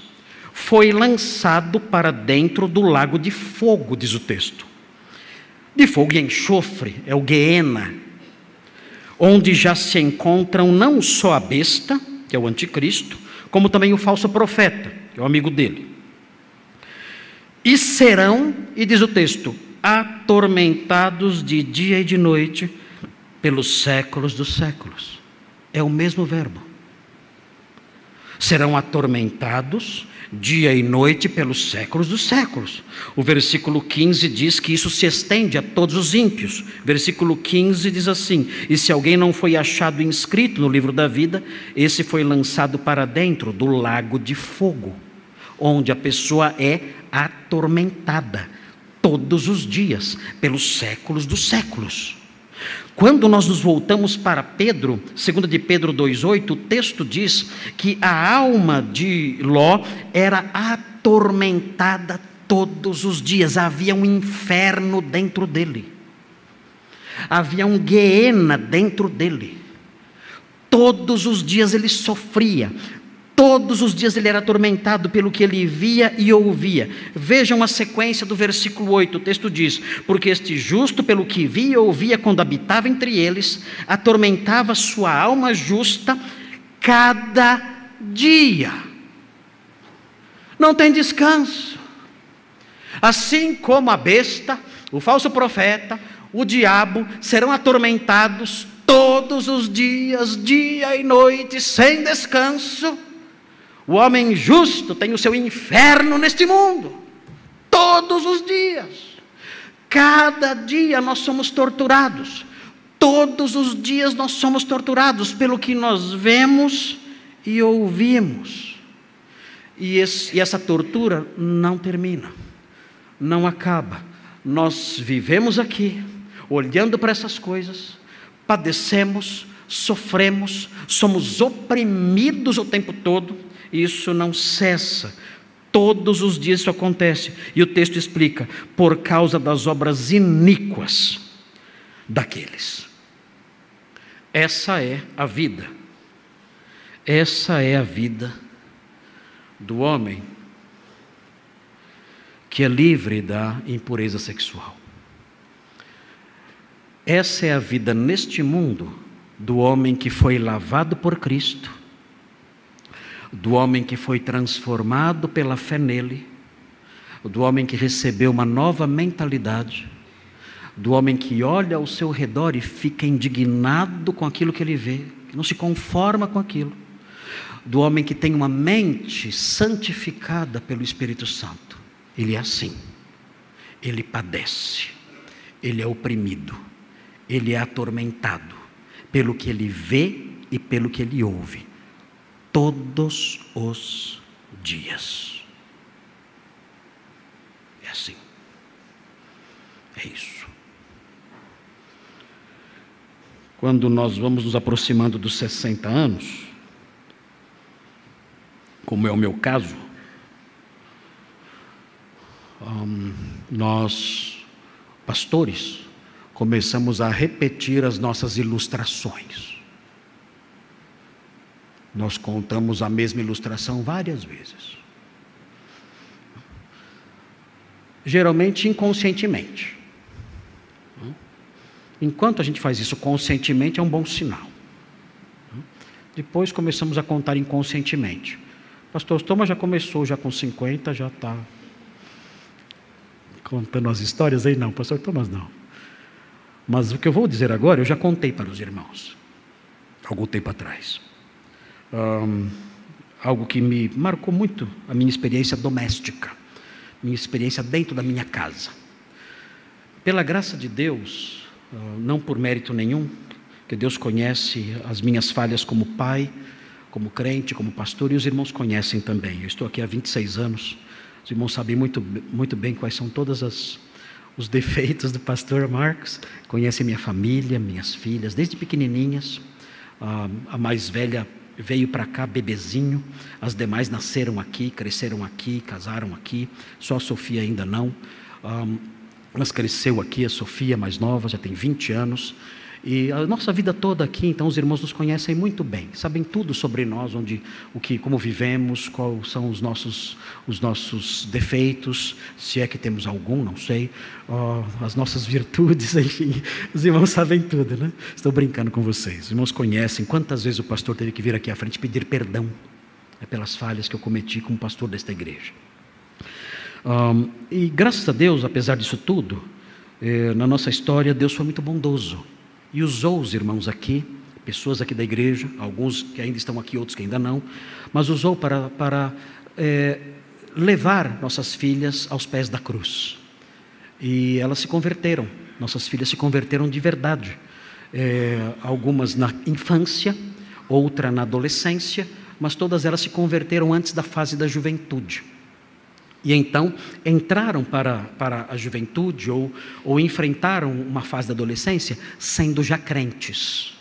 foi lançado para dentro do lago de fogo, diz o texto. De fogo e enxofre, é o Guiena, onde já se encontram não só a besta, que é o anticristo, como também o falso profeta, que é o amigo dele. E serão, e diz o texto, atormentados de dia e de noite pelos séculos dos séculos. É o mesmo verbo. Serão atormentados dia e noite pelos séculos dos séculos. O versículo 15 diz que isso se estende a todos os ímpios. Versículo 15 diz assim: e se alguém não foi achado inscrito no livro da vida, esse foi lançado para dentro do lago de fogo, onde a pessoa é atormentada todos os dias, pelos séculos dos séculos. Quando nós nos voltamos para Pedro, 2 de Pedro 2:8, o texto diz que a alma de Ló era atormentada todos os dias. Havia um inferno dentro dele, havia um Guiena dentro dele. Todos os dias ele sofria. Todos os dias ele era atormentado pelo que ele via e ouvia. Vejam a sequência do versículo 8, o texto diz: porque este justo, pelo que via e ouvia quando habitava entre eles, atormentava sua alma justa cada dia. Não tem descanso. Assim como a besta, o falso profeta, o diabo, serão atormentados todos os dias, dia e noite, sem descanso, o homem justo tem o seu inferno neste mundo, todos os dias. Cada dia nós somos torturados, todos os dias nós somos torturados pelo que nós vemos e ouvimos. E essa tortura não termina, não acaba. Nós vivemos aqui, olhando para essas coisas, padecemos, sofremos, somos oprimidos o tempo todo. Isso não cessa, todos os dias isso acontece, e o texto explica: por causa das obras iníquas daqueles. Essa é a vida, essa é a vida do homem que é livre da impureza sexual. Essa é a vida neste mundo do homem que foi lavado por Cristo, do homem que foi transformado pela fé nele, do homem que recebeu uma nova mentalidade, do homem que olha ao seu redor e fica indignado com aquilo que ele vê, que não se conforma com aquilo, do homem que tem uma mente santificada pelo Espírito Santo. Ele é assim, ele padece, ele é oprimido, ele é atormentado pelo que ele vê e pelo que ele ouve, todos os dias. É assim. É isso. Quando nós vamos nos aproximando dos 60 anos, como é o meu caso, nós, pastores, começamos a repetir as nossas ilustrações. Nós contamos a mesma ilustração várias vezes. Geralmente inconscientemente. Enquanto a gente faz isso conscientemente, é um bom sinal. Depois começamos a contar inconscientemente. Pastor Thomas já começou, já com 50, já está contando as histórias aí? Não, pastor Thomas não. Mas o que eu vou dizer agora, eu já contei para os irmãos, algum tempo atrás. Algo que me marcou muito, a minha experiência doméstica, minha experiência dentro da minha casa. Pela graça de Deus, não por mérito nenhum, que Deus conhece as minhas falhas como pai, como crente, como pastor, e os irmãos conhecem também. Eu estou aqui há 26 anos, os irmãos sabem muito, muito bem quais são todos os defeitos do pastor Marcos, conhecem minha família, minhas filhas, desde pequenininhas. A mais velha veio para cá bebezinho, as demais nasceram aqui, cresceram aqui, casaram aqui, só a Sofia ainda não. Mas cresceu aqui, a Sofia mais nova, já tem 20 anos, e a nossa vida toda aqui, então os irmãos nos conhecem muito bem, sabem tudo sobre nós, como vivemos, quais são os nossos defeitos, se é que temos algum, não sei, as nossas virtudes, enfim, os irmãos sabem tudo, né? Estou brincando com vocês, os irmãos conhecem quantas vezes o pastor teve que vir aqui à frente pedir perdão pelas falhas que eu cometi como pastor desta igreja. E graças a Deus, apesar disso tudo, na nossa história, Deus foi muito bondoso e usou os irmãos aqui, pessoas aqui da igreja, alguns que ainda estão aqui, outros que ainda não, mas usou para levar nossas filhas aos pés da cruz. E elas se converteram, nossas filhas se converteram de verdade, algumas na infância, outra na adolescência, mas todas elas se converteram antes da fase da juventude. E então entraram para a juventude ou enfrentaram uma fase da adolescência sendo já crentes.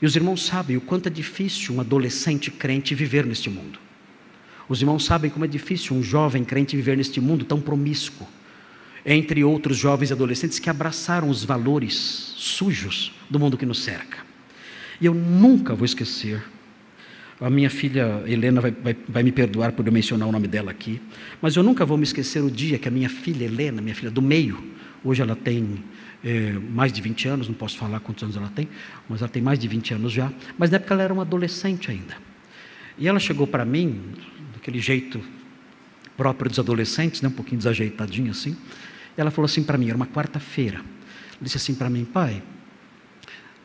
E os irmãos sabem o quanto é difícil um adolescente crente viver neste mundo. Os irmãos sabem como é difícil um jovem crente viver neste mundo tão promíscuo, entre outros jovens e adolescentes que abraçaram os valores sujos do mundo que nos cerca. E eu nunca vou esquecer A minha filha Helena vai me perdoar por eu mencionar o nome dela aqui, mas eu nunca vou me esquecer o dia que a minha filha Helena, minha filha do meio, hoje ela tem mais de 20 anos, não posso falar quantos anos ela tem, mas ela tem mais de 20 anos já, mas na época ela era uma adolescente ainda. E ela chegou para mim, daquele jeito próprio dos adolescentes, né, um pouquinho desajeitadinho assim, e ela falou assim para mim, era uma quarta-feira, ela disse assim para mim: pai,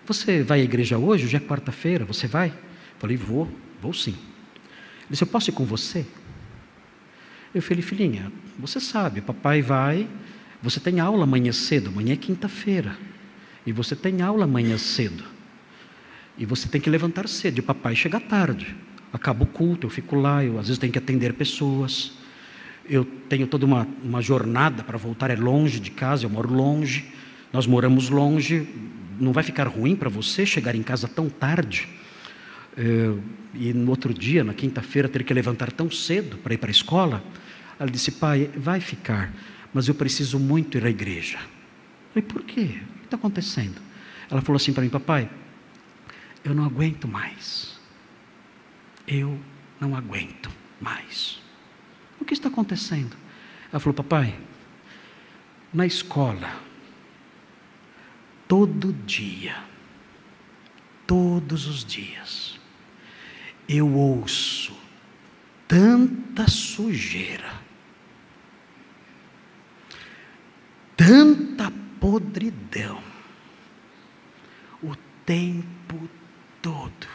você vai à igreja hoje? Hoje é quarta-feira, você vai? Eu falei: vou sim. Ele disse: eu posso ir com você? Eu falei: filhinha, você sabe, papai vai, você tem aula amanhã cedo, amanhã é quinta-feira, e você tem aula amanhã cedo, e você tem que levantar cedo, e o papai chega tarde, acaba o culto, eu fico lá, eu às vezes tenho que atender pessoas, eu tenho toda uma jornada para voltar, é longe de casa, eu moro longe, nós moramos longe, não vai ficar ruim para você chegar em casa tão tarde, e no outro dia, na quinta-feira, ter que levantar tão cedo para ir para a escola? Ela disse: pai, vai ficar, mas eu preciso muito ir à igreja. Eu falei: por quê? O que está acontecendo? Ela falou assim para mim: papai, eu não aguento mais. Eu não aguento mais. O que está acontecendo? Ela falou: papai, na escola, todo dia, todos os dias, eu ouço tanta sujeira, tanta podridão, o tempo todo,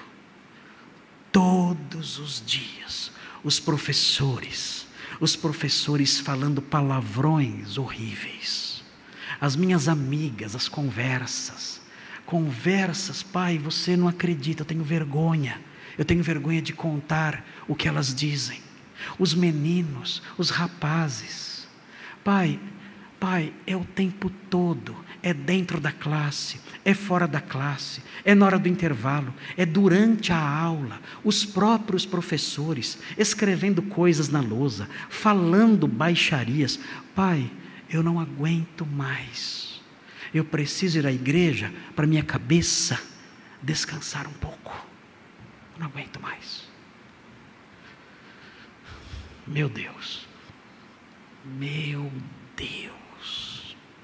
todos os dias, os professores falando palavrões horríveis, as minhas amigas, as conversas, pai, você não acredita, eu tenho vergonha de contar o que elas dizem, os meninos, os rapazes, pai, é o tempo todo, é dentro da classe, é fora da classe, é na hora do intervalo, é durante a aula, os próprios professores escrevendo coisas na lousa, falando baixarias. Pai, eu não aguento mais, eu preciso ir à igreja para minha cabeça descansar um pouco, não aguento mais. Meu Deus,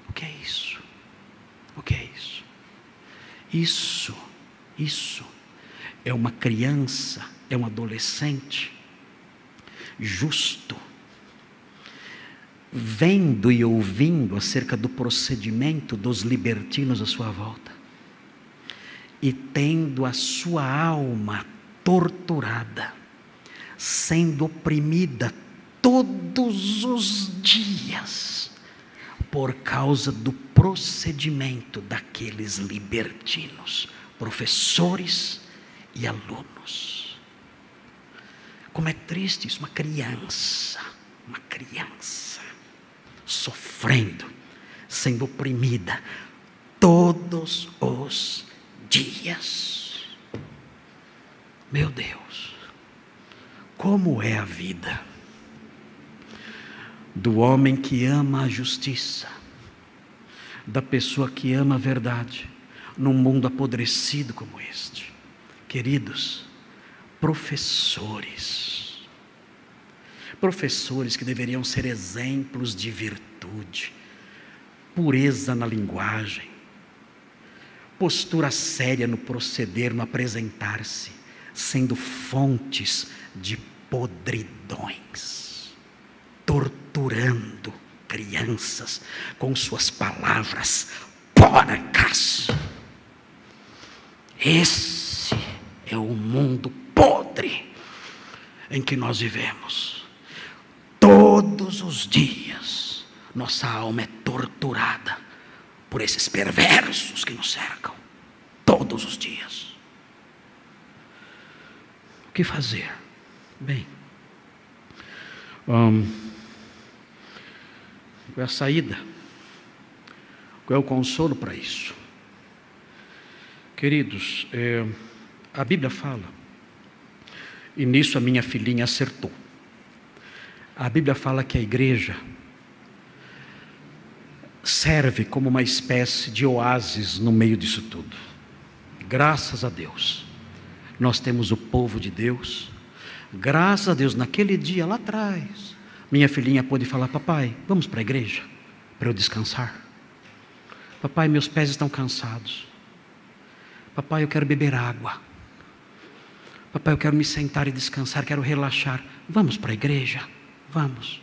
o que é isso? O que é isso? Isso é uma criança, é um adolescente justo, vendo e ouvindo acerca do procedimento dos libertinos à sua volta, e tendo a sua alma torturada, sendo oprimida todos os dias, por causa do procedimento daqueles libertinos, professores e alunos. Como é triste isso, uma criança sofrendo, sendo oprimida todos os dias. Meu Deus, como é a vida do homem que ama a justiça, da pessoa que ama a verdade, num mundo apodrecido como este. Queridos, professores que deveriam ser exemplos de virtude, pureza na linguagem, postura séria no proceder, no apresentar-se, sendo fontes de podridões, torturando crianças com suas palavras porcas. Esse é o mundo podre em que nós vivemos. Todos os dias nossa alma é torturada por esses perversos que nos cercam, todos os dias. O que fazer? Bem, qual é a saída? Qual é o consolo para isso? Queridos, a Bíblia fala, e nisso a minha filhinha acertou. A Bíblia fala que a igreja serve como uma espécie de oásis no meio disso tudo. Graças a Deus nós temos o povo de Deus. Graças a Deus, naquele dia lá atrás, minha filhinha pôde falar: papai, vamos para a igreja para eu descansar. Papai, meus pés estão cansados. Papai, eu quero beber água. Papai, eu quero me sentar e descansar, quero relaxar. Vamos para a igreja? Vamos.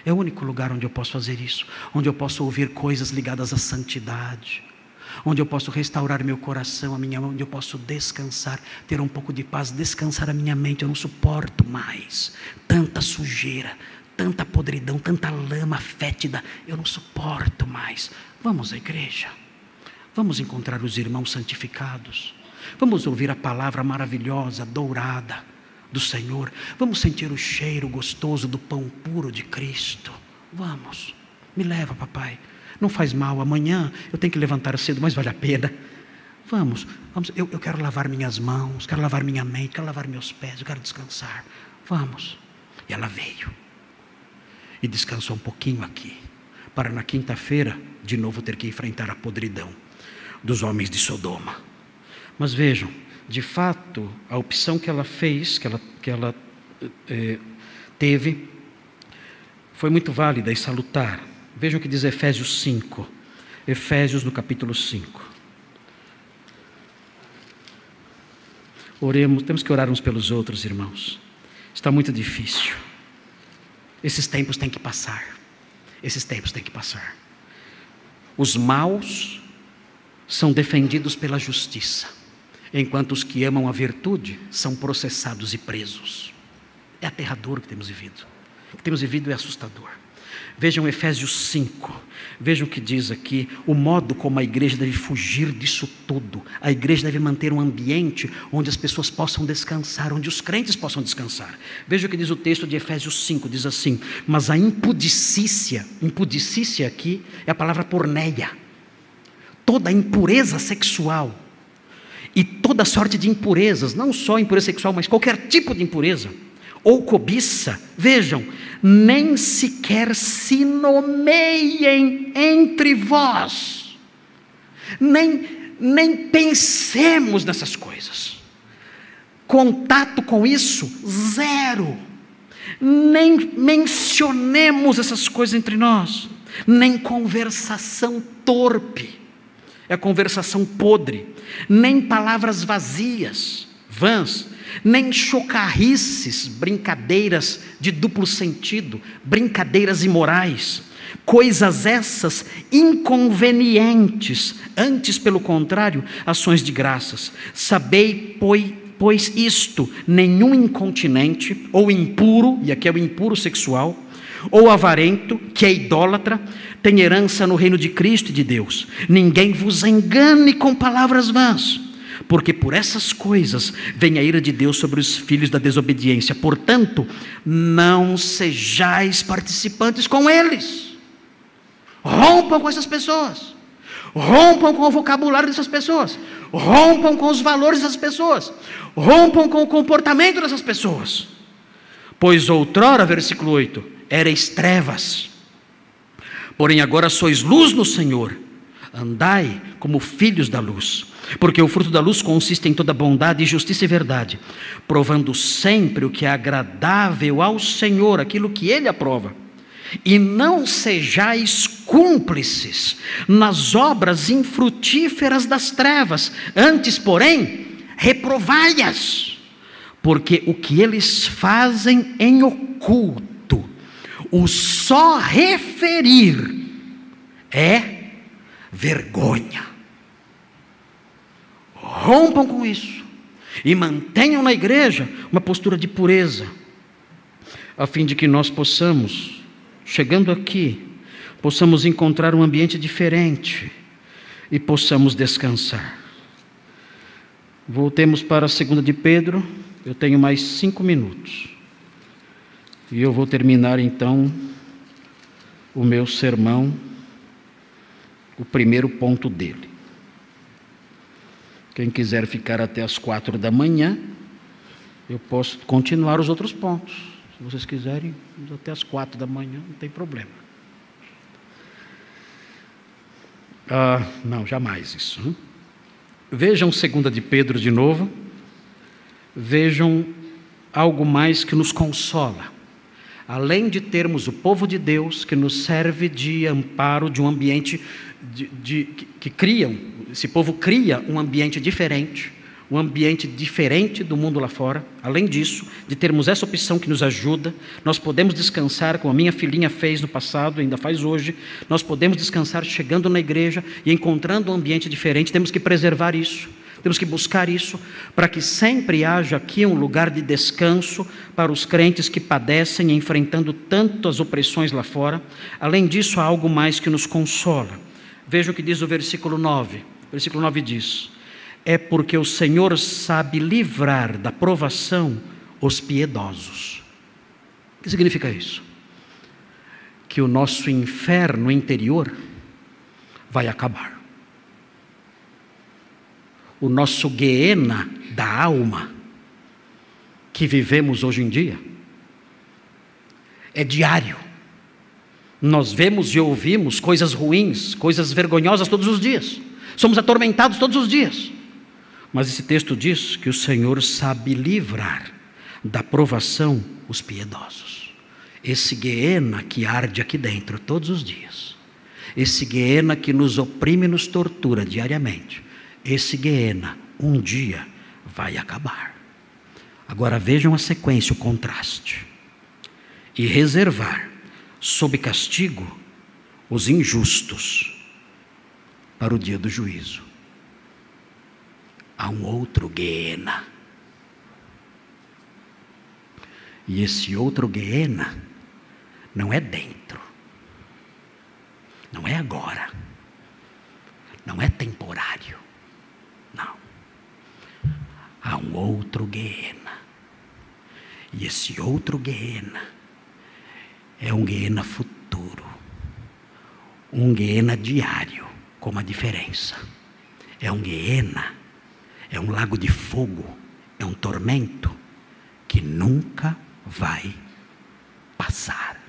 É o único lugar onde eu posso fazer isso, onde eu posso ouvir coisas ligadas à santidade, onde eu posso restaurar meu coração, onde eu posso descansar, ter um pouco de paz, descansar a minha mente. Eu não suporto mais tanta sujeira, tanta podridão, tanta lama fétida. Eu não suporto mais. Vamos à igreja, vamos encontrar os irmãos santificados, vamos ouvir a palavra maravilhosa, dourada do Senhor, vamos sentir o cheiro gostoso do pão puro de Cristo. Vamos, me leva, papai, não faz mal, amanhã eu tenho que levantar cedo, mas vale a pena. Vamos, eu quero lavar minhas mãos, quero lavar minha mente, quero lavar meus pés, eu quero descansar. Vamos. E ela veio e descansou um pouquinho aqui, para na quinta-feira de novo ter que enfrentar a podridão dos homens de Sodoma. Mas vejam, de fato, a opção que ela fez, que ela teve, foi muito válida e salutar. Vejam o que diz Efésios 5. Efésios no capítulo 5. Oremos, temos que orar uns pelos outros, irmãos. Está muito difícil. Esses tempos têm que passar. Esses tempos têm que passar. Os maus são defendidos pela justiça, enquanto os que amam a virtude são processados e presos. É aterrador o que temos vivido. O que temos vivido é assustador. Vejam Efésios 5, vejam o que diz aqui, o modo como a igreja deve fugir disso tudo. A igreja deve manter um ambiente onde as pessoas possam descansar, onde os crentes possam descansar. Veja o que diz o texto de Efésios 5, diz assim: mas a impudicícia aqui é a palavra porneia, toda a impureza sexual e toda sorte de impurezas, não só impureza sexual, mas qualquer tipo de impureza, ou cobiça, vejam, nem sequer se nomeiem entre vós, nem pensemos nessas coisas, contato com isso, zero, nem mencionemos essas coisas entre nós, nem conversação torpe, é a conversação podre, nem palavras vazias, vãs, nem chocarrices, brincadeiras de duplo sentido, brincadeiras imorais, coisas essas inconvenientes, antes pelo contrário, ações de graças. Sabei, pois isto, nenhum incontinente, ou impuro, e aqui é o impuro sexual, ou avarento, que é idólatra, tem herança no reino de Cristo e de Deus. Ninguém vos engane com palavras vãs, porque por essas coisas vem a ira de Deus sobre os filhos da desobediência. Portanto, não sejais participantes com eles. Rompam com essas pessoas, rompam com o vocabulário dessas pessoas, rompam com os valores dessas pessoas, rompam com o comportamento dessas pessoas. Pois outrora, versículo 8, erais trevas, porém agora sois luz no Senhor. Andai como filhos da luz, porque o fruto da luz consiste em toda bondade, justiça e verdade, provando sempre o que é agradável ao Senhor, aquilo que Ele aprova. E não sejais cúmplices nas obras infrutíferas das trevas, antes, porém, reprovai-as, porque o que eles fazem em oculto, o só referir é vergonha. Rompam com isso e mantenham na igreja uma postura de pureza, a fim de que nós possamos, chegando aqui, possamos encontrar um ambiente diferente e possamos descansar. Voltemos para a 2 de Pedro. Eu tenho mais 5 minutos e eu vou terminar então o meu sermão, o primeiro ponto dele. Quem quiser ficar até as 4 da manhã, eu posso continuar os outros pontos. Se vocês quiserem, até as 4 da manhã, não tem problema. Não, jamais isso. Vejam 2 de Pedro de novo, vejam algo mais que nos consola. Além de termos o povo de Deus que nos serve de amparo, de um ambiente que criam, esse povo cria um ambiente diferente do mundo lá fora. Além disso, de termos essa opção que nos ajuda, nós podemos descansar, como a minha filhinha fez no passado, ainda faz hoje. Nós podemos descansar chegando na igreja e encontrando um ambiente diferente. Temos que preservar isso, temos que buscar isso, para que sempre haja aqui um lugar de descanso para os crentes que padecem, enfrentando tantas opressões lá fora. Além disso, há algo mais que nos consola. Vejam o que diz o versículo 9. O versículo 9 diz: é porque o Senhor sabe livrar da provação os piedosos. O que significa isso? Que o nosso inferno interior vai acabar. O nosso Guiena da alma, que vivemos hoje em dia, é diário. Nós vemos e ouvimos coisas ruins, coisas vergonhosas todos os dias. Somos atormentados todos os dias. Mas esse texto diz que o Senhor sabe livrar da provação os piedosos. Esse Guiena que arde aqui dentro todos os dias, esse Guiena que nos oprime e nos tortura diariamente, esse Guiena um dia vai acabar. Agora vejam a sequência, o contraste. E reservar sob castigo os injustos para o dia do juízo. Há um outro Guiena. E esse outro Guiena não é dentro, não é agora, não é temporário, não. Há um outro Guiena. E esse outro Guiena é um Guiena futuro, um Guiena diário, com uma diferença. É um Guiena, é um lago de fogo, é um tormento que nunca vai passar.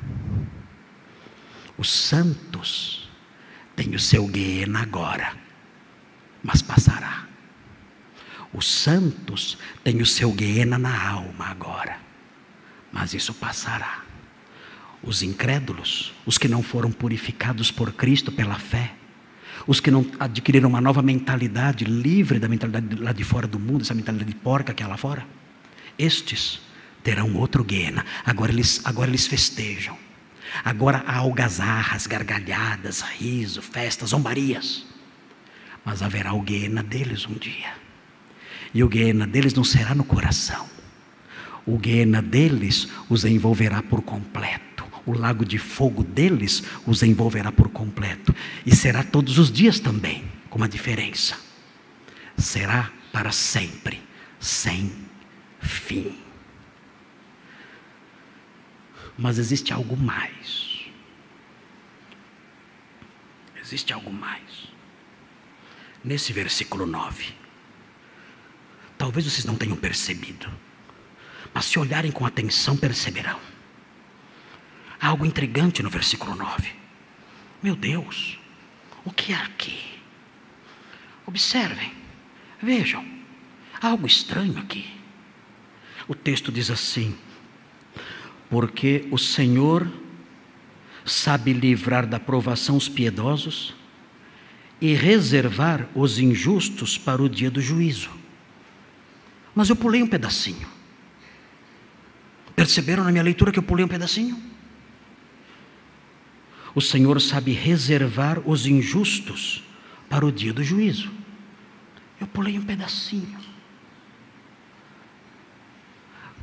Os santos têm o seu Guiena agora, mas passará. Os santos têm o seu Guiena na alma agora, mas isso passará. Os incrédulos, os que não foram purificados por Cristo pela fé, os que não adquiriram uma nova mentalidade, livre da mentalidade lá de fora do mundo, essa mentalidade porca que é lá fora, estes terão outro Guiena. Agora eles festejam. Agora há algazarras, gargalhadas, riso, festas, zombarias. Mas haverá o Guiena deles um dia. E o Guiena deles não será no coração. O Guiena deles os envolverá por completo. O lago de fogo deles os envolverá por completo. E será todos os dias também, com uma diferença. Será para sempre, sem fim. Mas existe algo mais. Existe algo mais. Nesse versículo 9. Talvez vocês não tenham percebido, mas se olharem com atenção perceberão. Há algo intrigante no versículo 9. Meu Deus, o que há aqui? Observem, vejam, há algo estranho aqui. O texto diz assim: porque o Senhor sabe livrar da provação os piedosos e reservar os injustos para o dia do juízo. Mas eu pulei um pedacinho. Perceberam na minha leitura que eu pulei um pedacinho? O Senhor sabe reservar os injustos para o dia do juízo. Eu pulei um pedacinho.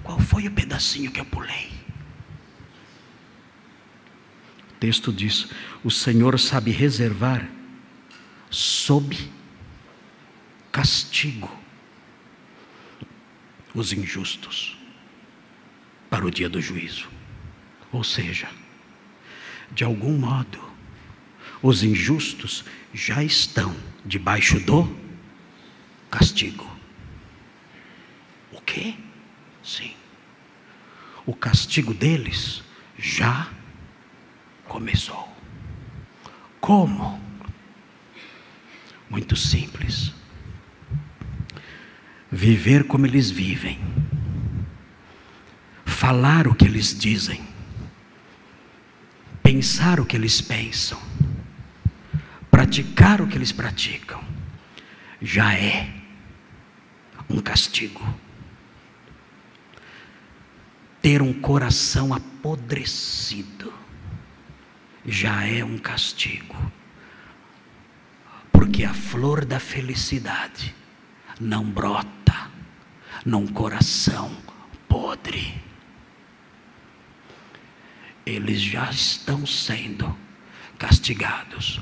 Qual foi o pedacinho que eu pulei? O texto diz: o Senhor sabe reservar sob castigo os injustos para o dia do juízo. Ou seja, de algum modo, os injustos já estão debaixo do castigo. O quê? Sim. O castigo deles já começou. Como? Muito simples. viver como eles vivem, falar o que eles dizem, pensar o que eles pensam, praticar o que eles praticam, já é um castigo. Ter um coração apodrecido já é um castigo, porque a flor da felicidade não brota num coração podre. Eles já estão sendo castigados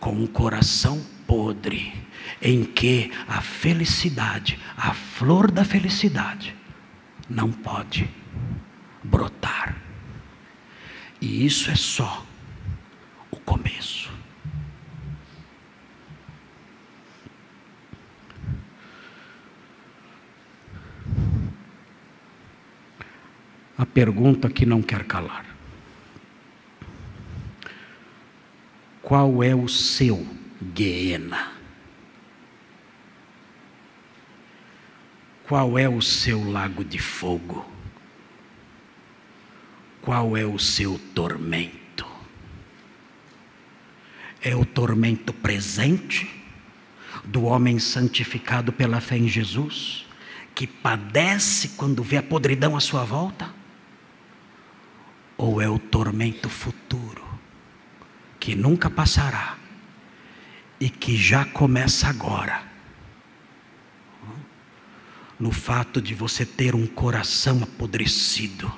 com um coração podre, em que a felicidade, a flor da felicidade, não pode brotar. E isso é só o começo. A pergunta que não quer calar: qual é o seu Guiena? Qual é o seu lago de fogo? Qual é o seu tormento? É o tormento presente do homem santificado pela fé em Jesus, que padece quando vê a podridão à sua volta? Ou é o tormento futuro, que nunca passará e que já começa agora, no fato de você ter um coração apodrecido,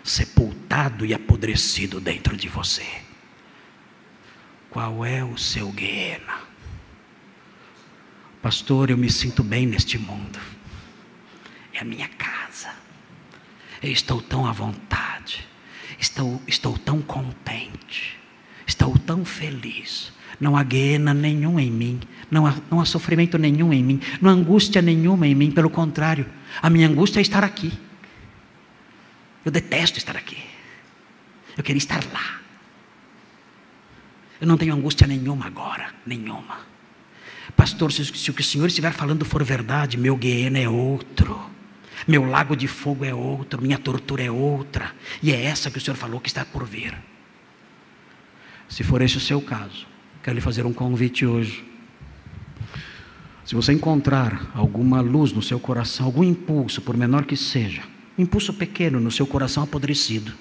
sepultado e apodrecido dentro de você? Qual é o seu Guiena? Pastor, eu me sinto bem neste mundo, é a minha casa, eu estou tão à vontade, estou tão contente, estou tão feliz, não há Guiena nenhum em mim, não há sofrimento nenhum em mim, não há angústia nenhuma em mim, pelo contrário, a minha angústia é estar aqui. Eu detesto estar aqui, eu queria estar lá. Eu não tenho angústia nenhuma agora, nenhuma. Pastor, se o que o Senhor estiver falando for verdade, meu Guiena é outro, meu lago de fogo é outro, minha tortura é outra, e é essa que o Senhor falou que está por vir. Se for esse o seu caso, quero lhe fazer um convite hoje. Se você encontrar alguma luz no seu coração, algum impulso, por menor que seja, um impulso pequeno no seu coração apodrecido,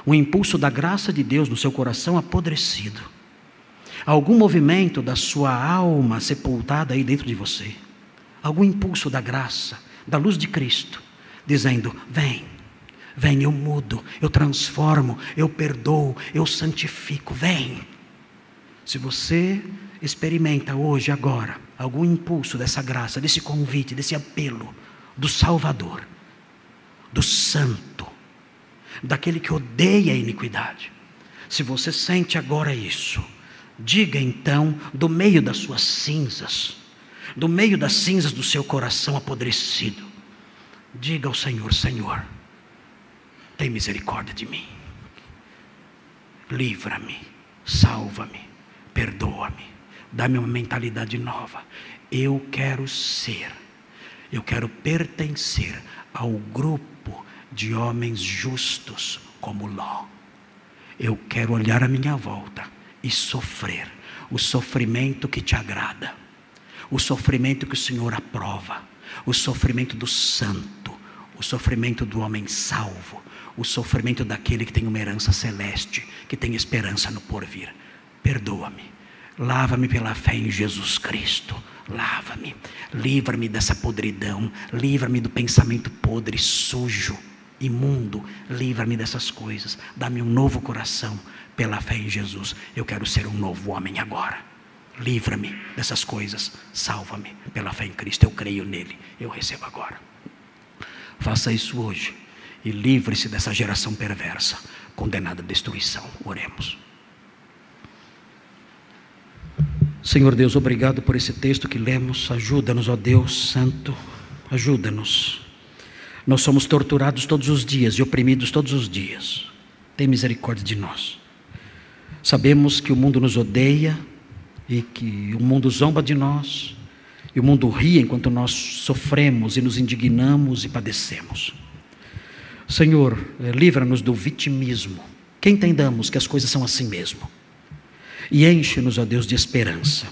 um impulso da graça de Deus no seu coração apodrecido, algum movimento da sua alma sepultada aí dentro de você, algum impulso da graça, da luz de Cristo, dizendo: vem, vem, eu mudo, eu transformo, eu perdoo, eu santifico, vem. Se você experimenta hoje, agora, algum impulso dessa graça, desse convite, desse apelo do Salvador, do Santo, daquele que odeia a iniquidade, se você sente agora isso, diga então, do meio das suas cinzas, do meio das cinzas do seu coração apodrecido, diga ao Senhor: Senhor, tem misericórdia de mim, livra-me, salva-me, perdoa-me, dá-me uma mentalidade nova. Eu quero pertencer ao grupo de homens justos como Ló. Eu quero olhar à minha volta e sofrer o sofrimento que te agrada, o sofrimento que o Senhor aprova, o sofrimento do santo, o sofrimento do homem salvo, o sofrimento daquele que tem uma herança celeste, que tem esperança no porvir. Perdoa-me, lava-me pela fé em Jesus Cristo, lava-me, livra-me dessa podridão, livra-me do pensamento podre, sujo, imundo, livra-me dessas coisas, dá-me um novo coração pela fé em Jesus. Eu quero ser um novo homem agora, livra-me dessas coisas, salva-me pela fé em Cristo, eu creio nele, eu recebo agora. Faça isso hoje e livre-se dessa geração perversa, condenada à destruição. Oremos. Senhor Deus, obrigado por esse texto que lemos. Ajuda-nos, ó Deus Santo, ajuda-nos. Nós somos torturados todos os dias e oprimidos todos os dias. Tem misericórdia de nós. Sabemos que o mundo nos odeia e que o mundo zomba de nós E o mundo ri enquanto nós sofremos e nos indignamos e padecemos. Senhor, livra-nos do vitimismo, que entendamos que as coisas são assim mesmo. E enche-nos, ó Deus, de esperança.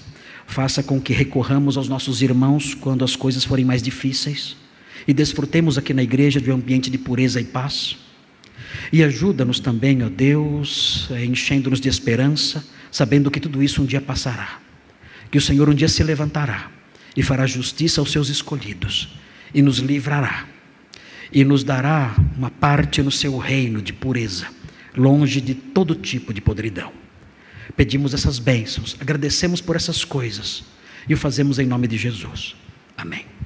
Faça com que recorramos aos nossos irmãos quando as coisas forem mais difíceis e desfrutemos aqui na igreja de um ambiente de pureza e paz. E ajuda-nos também, ó Deus, enchendo-nos de esperança, sabendo que tudo isso um dia passará. Que o Senhor um dia se levantará e fará justiça aos seus escolhidos e nos livrará. E nos dará uma parte no seu reino de pureza, longe de todo tipo de podridão. Pedimos essas bênçãos, agradecemos por essas coisas e o fazemos em nome de Jesus. Amém.